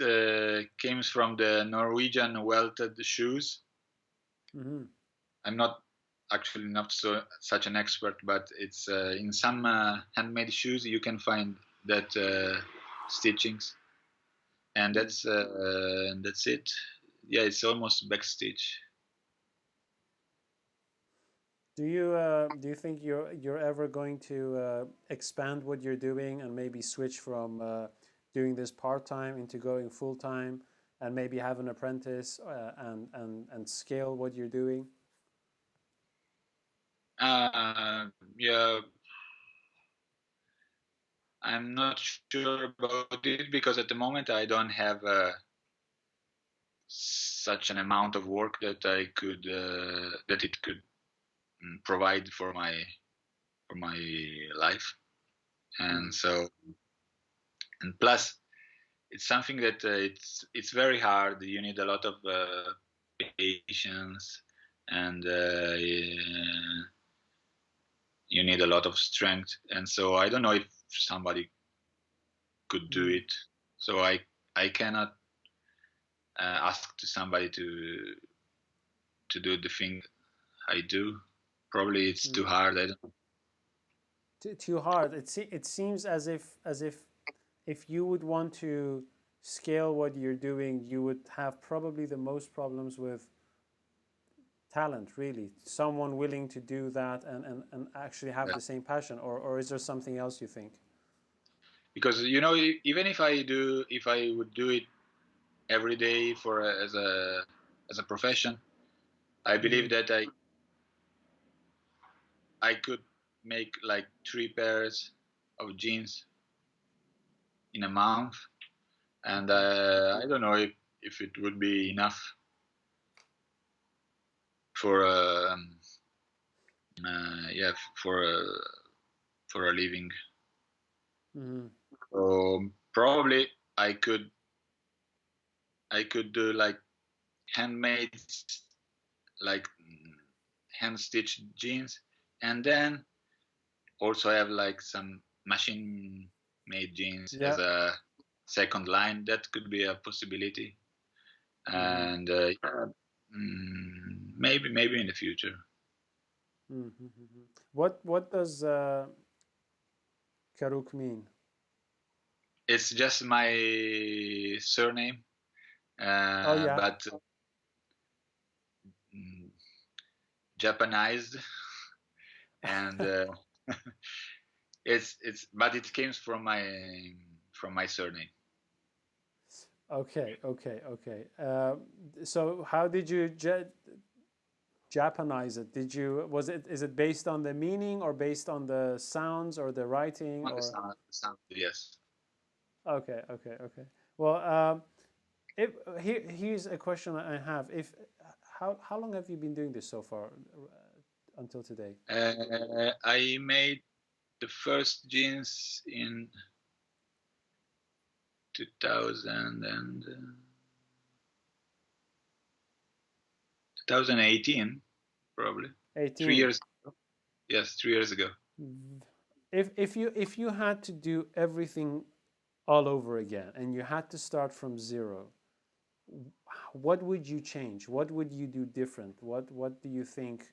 came from the Norwegian welted shoes. I'm not such an expert, but it's in some handmade shoes you can find that stitchings, and that's it. Yeah, it's almost backstitch. Do you think you're ever going to expand what you're doing and maybe switch from doing this part-time into going full-time, and maybe have an apprentice and scale what you're doing? Yeah, I'm not sure about it because at the moment I don't have such an amount of work that I could that it could provide for my life, and so, and plus it's something that it's very hard. You need a lot of patience, and you need a lot of strength, and so I don't know if somebody could do it. So I cannot ask to somebody to do the thing I do. Probably it's too hard. I don't know. Too hard. It seems as if you would want to scale what you're doing, you would have probably the most problems with talent, really. Someone willing to do that and actually have the same passion, or is there something else you think? Because even if I would do it every day for as a profession, I believe that I could make like 3 pairs of jeans in a month, and I don't know if it would be enough for for a living. So probably I could do like handmade, like hand stitched jeans, and then also have like some machine made jeans as a second line. That could be a possibility, and maybe in the future. What does Karuk mean? It's just my surname, Oh yeah. but Japanized, and but it came from my surname. Okay. So how did you Japanize it? Is it based on the meaning or based on the sounds or the writing On the or? sound, yes. Okay. Well, if here's a question I have. If how long have you been doing this so far until today? I made the first jeans in 2000 and 2018, probably 3 18. years. Yes, 3 years ago. If you had to do everything all over again and you had to start from zero, what would you change? What would you do different? What do you think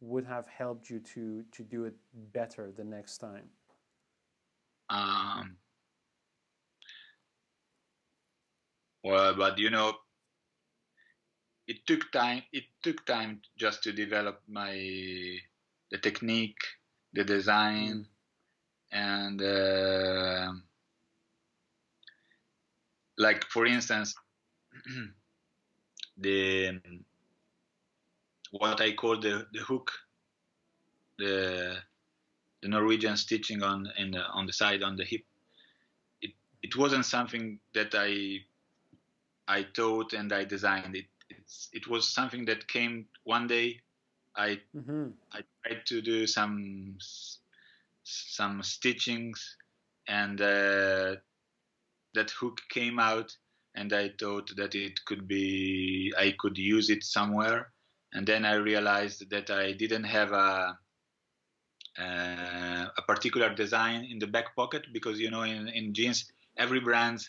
would have helped you to do it better the next time? Well, but it took time. It took time just to develop the technique, the design, and like for instance, the what I call the hook, the Norwegian stitching on the side on the hip. It wasn't something that I taught and I designed. It was something that came one day. I tried to do some stitchings, and that hook came out, and I thought that I could use it somewhere, and then I realized that I didn't have a particular design in the back pocket, because in jeans every brand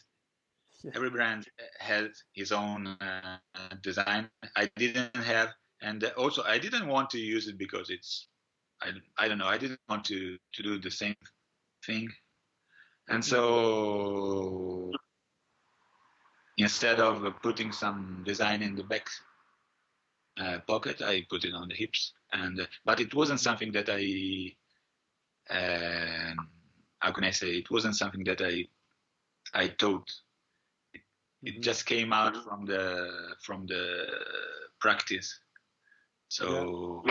has his own design. I didn't have, and also I didn't want to use it because I don't know, I didn't want to do the same thing, and so instead of putting some design in the back pocket, I put it on the hips, and but it wasn't something that how can I say, it wasn't something that I taught. It just came out from the practice. So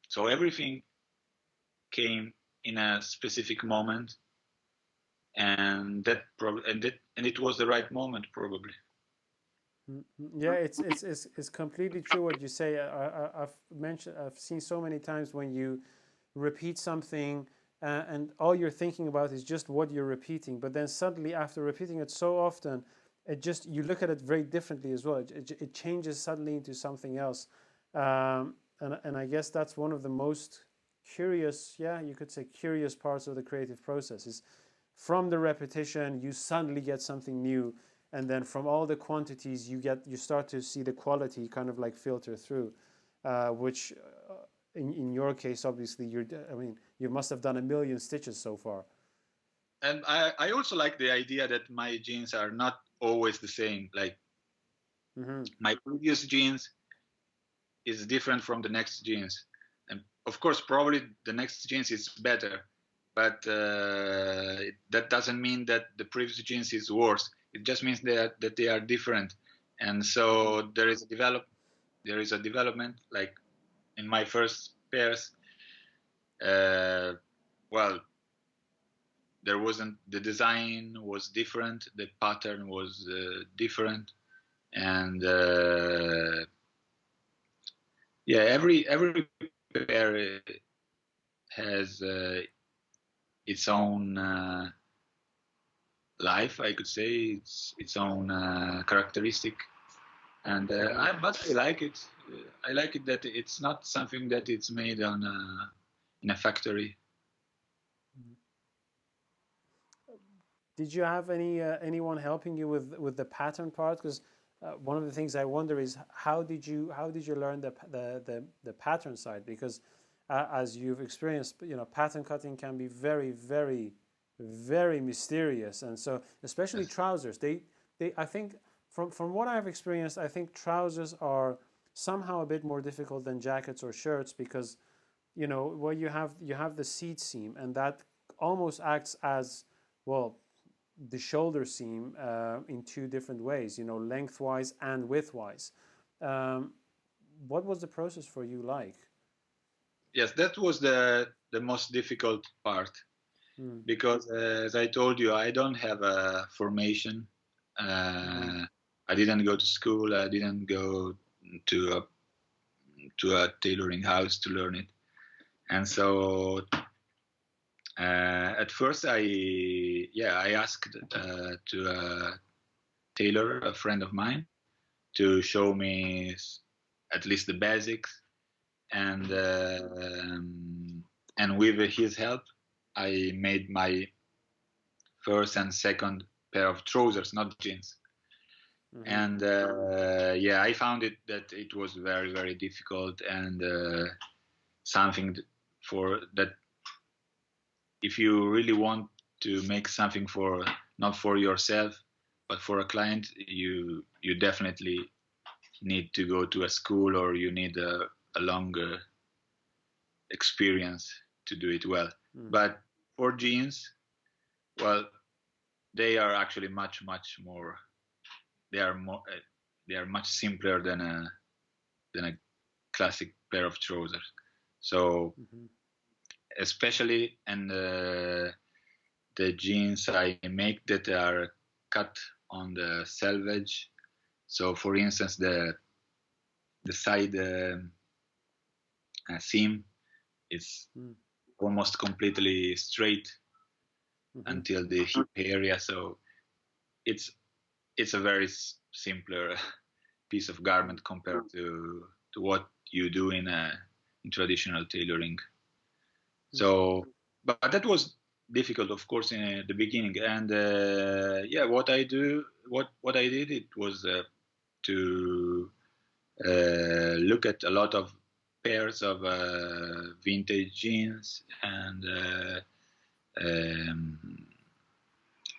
so everything came in a specific moment, and it was the right moment, probably. Yeah, it's completely true what you say. I've seen so many times when you repeat something and all you're thinking about is just what you're repeating, but then suddenly after repeating it so often, you look at it very differently as well. It changes suddenly into something else, and I guess that's one of the most curious, yeah, you could say curious parts of the creative process is from the repetition you suddenly get something new, and then from all the quantities you start to see the quality kind of like filter through, which in your case obviously you must have done a million stitches so far. And I also like the idea that my jeans are not always the same. Like my previous jeans is different from the next jeans, and of course probably the next jeans is better, but that doesn't mean that the previous jeans is worse. It just means that they are different, and so there is a development. Like in my first pairs, well, the design was different, the pattern was different, and yeah, every pair has its own life, I could say, its own characteristic, and but I like it. I like it that it's not something that it's made in a factory. Did you have anyone helping you with the pattern part? Because one of the things I wonder is how did you learn the pattern side? Because as you've experienced, pattern cutting can be very, very, very mysterious, and so especially Yes. trousers. They I think from what I've experienced, I think trousers are somehow a bit more difficult than jackets or shirts because where you have the seat seam, and that almost acts as, well, the shoulder seam in two different ways, lengthwise and widthwise. Um, what was the process for you like? Yes, that was the most difficult part Mm. because, as I told you, I don't have a formation. Mm-hmm. I didn't go to school. I didn't go to a tailoring house to learn it. And so at first, I asked to a tailor, a friend of mine, to show me at least the basics, and with his help, I made my first and second pair of trousers, not jeans. Mm-hmm. And I found that it was very, very difficult, and something for that, if you really want to make something for, not for yourself but for a client, you definitely need to go to a school, or you need a longer experience to do it well. Mm. But for jeans, well, they are actually much, much more. They are more. They are much simpler than a classic pair of trousers. So Mm-hmm. especially, and the jeans I make that are cut on the selvage. So, for instance, the side seam is Mm. almost completely straight Mm-hmm. until the hip area. So it's it's a very simpler piece of garment compared to what you do in traditional tailoring. Mm. So, but that was difficult, of course, in the beginning. And what I did, it was to look at a lot of pairs of vintage jeans, um,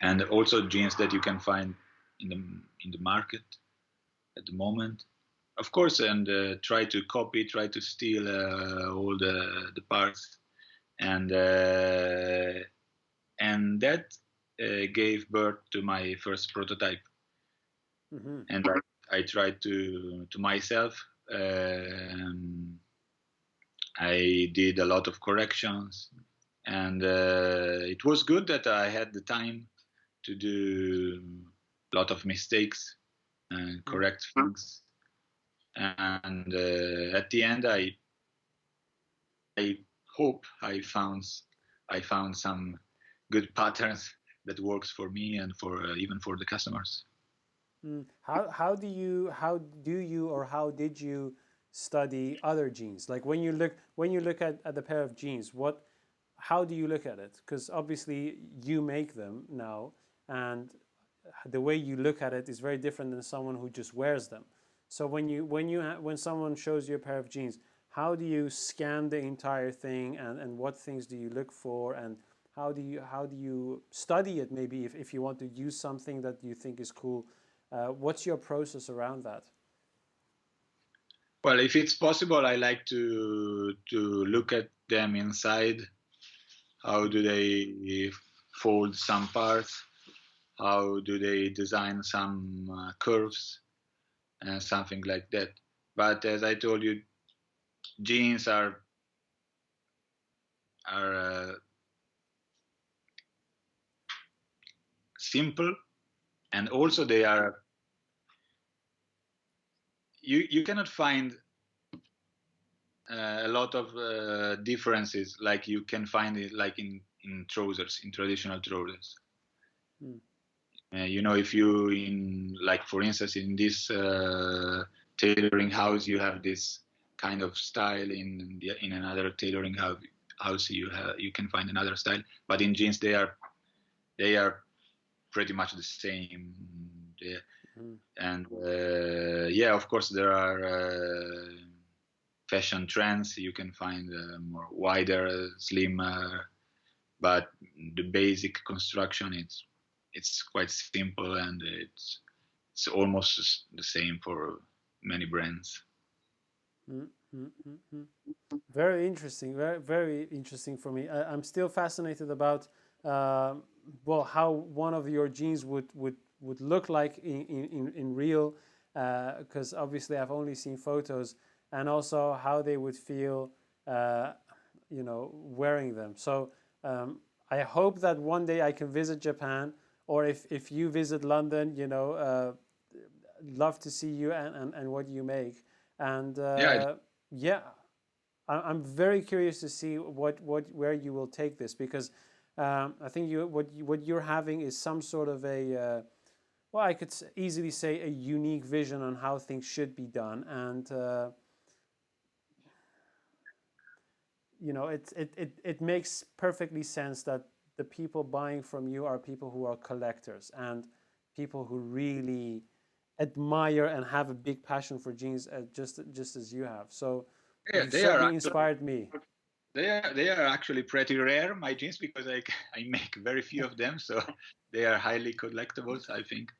and also jeans that you can find in the market at the moment, of course, and try to copy, try to steal all the parts, and that gave birth to my first prototype. Mm-hmm. And I tried to myself. I did a lot of corrections, and it was good that I had the time to do a lot of mistakes and Mm. correct things. And at the end, I hope I found some good patterns that works for me and for even for the customers. Mm. How do you or how did you study other jeans? Like when you look at the pair of jeans, how do you look at it? Because obviously you make them now, and the way you look at it is very different than someone who just wears them. So when someone shows you a pair of jeans, how do you scan the entire thing, and what things do you look for, and how do you study it, maybe if you want to use something that you think is cool? What's your process around that? Well, if it's possible, I like to look at them inside. How do Mm-hmm. they fold some parts? How do they design some curves and something like that? But as I told you, jeans are simple, and also they are, you cannot find a lot of differences like you can find it like in trousers, in traditional trousers. Mm. If you, in, like, for instance, in this tailoring house, you have this kind of style. In another tailoring house, you can find another style. But in jeans, they are pretty much the same. Yeah. Mm. And yeah, of course there are fashion trends. You can find more wider, slimmer, but the basic construction it's quite simple, and it's almost the same for many brands. Mm, mm, mm, mm. Very interesting. Very, very interesting for me. I'm still fascinated about well, how one of your jeans would look like in real, because obviously I've only seen photos, and also how they would feel, uh, wearing them. So I hope that one day I can visit Japan, or if you visit London, love to see you and what you make. And Yeah, yeah, I'm very curious to see where you will take this, because I think what you're having is some sort of a well, I could easily say a unique vision on how things should be done, and it makes perfectly sense that the people buying from you are people who are collectors and people who really admire and have a big passion for jeans, just as you have. So yeah, you've certainly inspired me. they are actually pretty rare, my jeans, because I make very few of them, so they are highly collectibles, I think.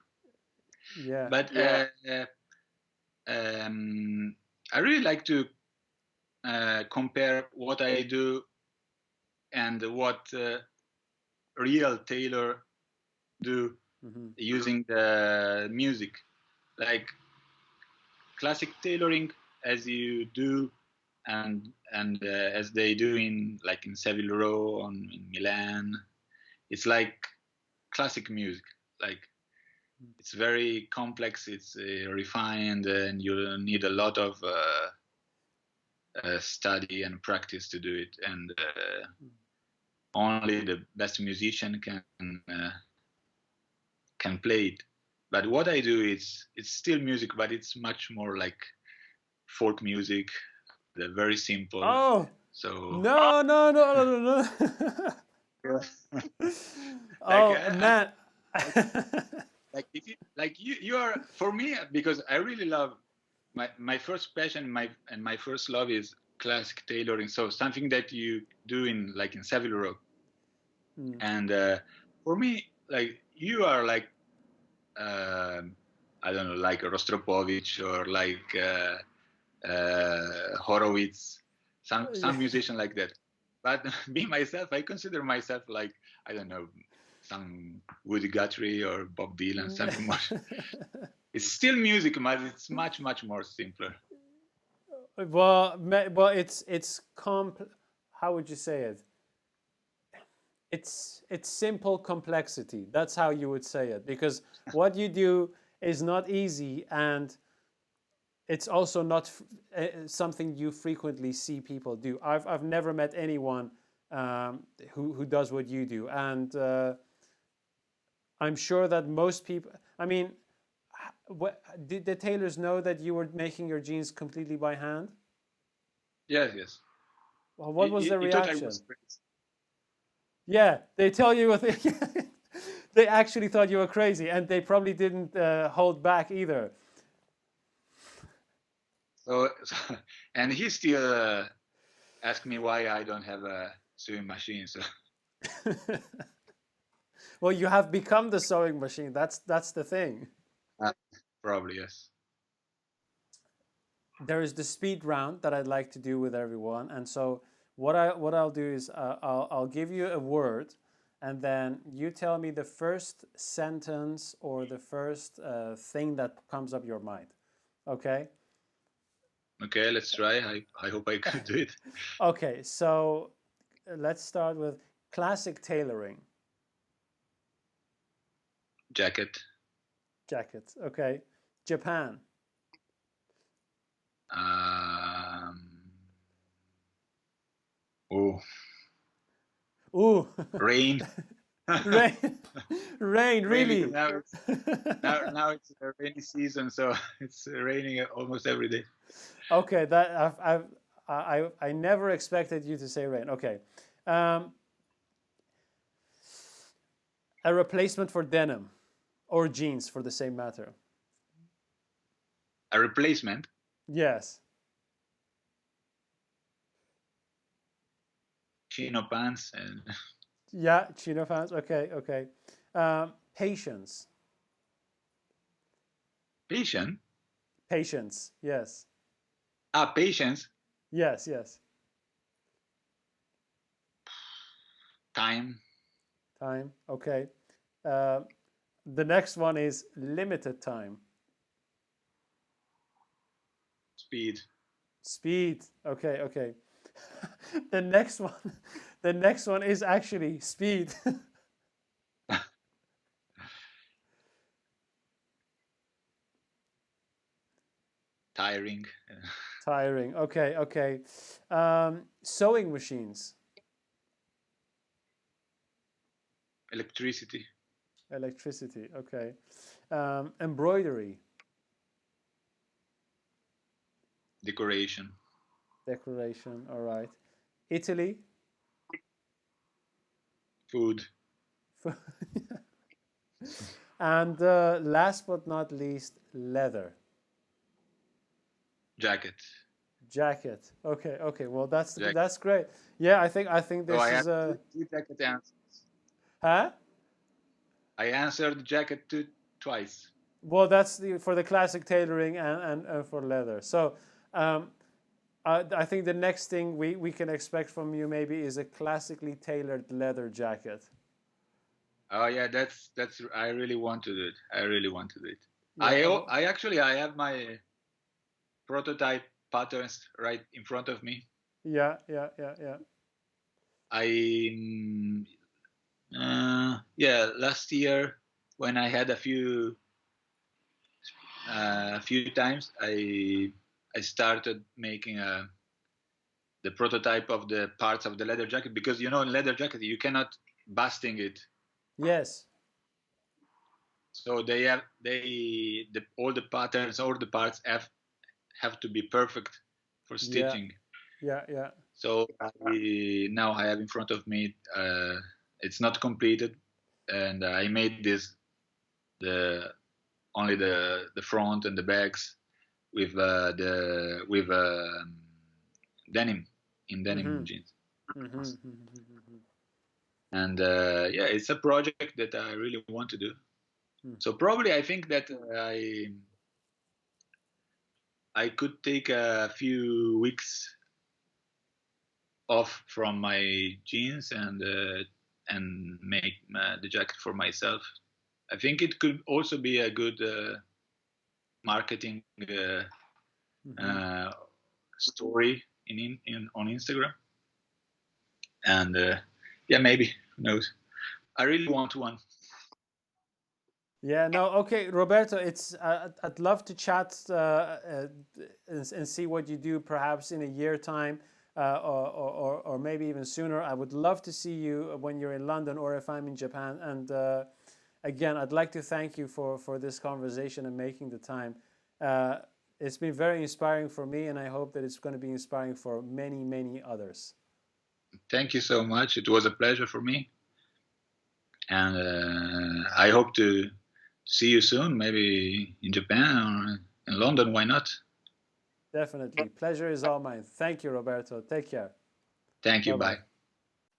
Yeah. But I really like to compare what I do and what real tailor do Mm-hmm. using the music, like classic tailoring, as you do and as they do in Savile Row in Milan. It's like classic music. Like it's very complex, it's refined, and you need a lot of study and practice to do it. And only the best musician can play it. But what I do is it's still music, but it's much more like folk music. They're very simple. Oh So no no no no no no! like Oh man. like if you like you are for me, because I really love my first passion, my first love is classic tailoring. So something that you do in Savile Row. Mm. And for me, like you are like I don't know, like Rostropovich or like Horowitz, Yeah. some musician like that. But me myself, I consider myself like, I don't know, some Woody Guthrie or Bob Dylan, something more. It's still music, but it's much more simpler. Well, it's how would you say it? It's simple complexity. That's how you would say it, because what you do is not easy, and it's also not something you frequently see people do. I've never met anyone who does what you do, and I'm sure that most people. I mean, did the tailors know that you were making your jeans completely by hand? Yes, yes. Well, what was the He thought I was reaction? crazy. Yeah, they tell you what they actually thought you were crazy, and they probably didn't hold back either. So and he still asked me why I don't have a sewing machine. So Well, you have become the sewing machine. That's the thing. uh, probably yes. There is the speed round that I'd like to do with everyone, and so what I'll do is I'll give you a word, and then you tell me the first sentence or the first thing that comes up your mind. Okay. Okay, let's try. I hope I can do it. Okay. So let's start with classic tailoring. Jacket. Jacket. Okay. Japan. Um, oh, Ooh. rain. Rain. Rain. Rain, because Really. now it's a rainy season, so it's raining almost every day. Okay. I never expected you to say rain. Okay. Um, a replacement for denim. Or jeans, for the same matter. A replacement. Yes. Chino pants and Yeah, chino fans. Okay, okay. Patience. patience. Patience. Yes. Patience. Yes, yes. Time. Time. Okay. Uh, the next one is limited time. Speed. Speed. Okay, okay. the next one, the next one is actually speed. Tiring. Tiring. Okay, okay. Sewing machines. Electricity. Electricity. Okay. Embroidery. Decoration. Decoration. All right. Italy. Food. And last but not least, leather. Jacket. Jacket. Okay, okay. Well, Jacket. that's great. Yeah, I think So this I is have a two jacket answers. huh. I answered jacket twice. Well, that's for the classic tailoring and for leather. So, um, I think the next thing we can expect from you maybe is a classically tailored leather jacket. Oh yeah, that's. I really want to do it. I really want to do it. Yeah. I actually I have my prototype patterns right in front of me. Yeah. Yeah. Yeah. Yeah. Yeah, last year when I had a few times, I started making the prototype of the parts of the leather jacket, because you know in leather jacket you cannot busting it. Yes. So they have all the patterns, all the parts have to be perfect for Yeah. stitching. Yeah. Yeah. So now I have in front of me. It's not completed, and I made this the only the front and the backs with denim in denim Mm-hmm. jeans. Mm-hmm. Mm-hmm. And yeah, it's a project that I really want to do. Mm-hmm. So probably I think that I could take a few weeks off from my jeans and make the jacket for myself. I think it could also be a good marketing Mm-hmm. uh, story in on Instagram. And yeah, maybe who knows? I really want one. Yeah, no, okay, Roberto, it's I'd love to chat and see what you do perhaps in a year time or maybe even sooner. I would love to see you when you're in London or if I'm in Japan. And again, I'd like to thank you for this conversation and making the time. Uh, it's been very inspiring for me, and I hope that it's going to be inspiring for many, many others. Thank you so much. It was a pleasure for me, and I hope to see you soon. Maybe in Japan or in London. Why not? Definitely. Pleasure is all mine. Thank you, Roberto. Take care. Thank you. Bye bye. Bye.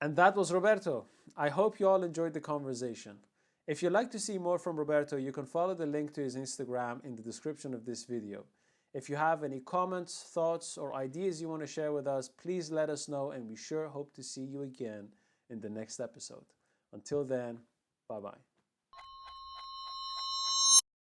And that was Roberto. I hope you all enjoyed the conversation. If you'd like to see more from Roberto, you can follow the link to his Instagram in the description of this video. If you have any comments, thoughts, or ideas you want to share with us, please let us know, and we sure hope to see you again in the next episode. Until then, bye bye.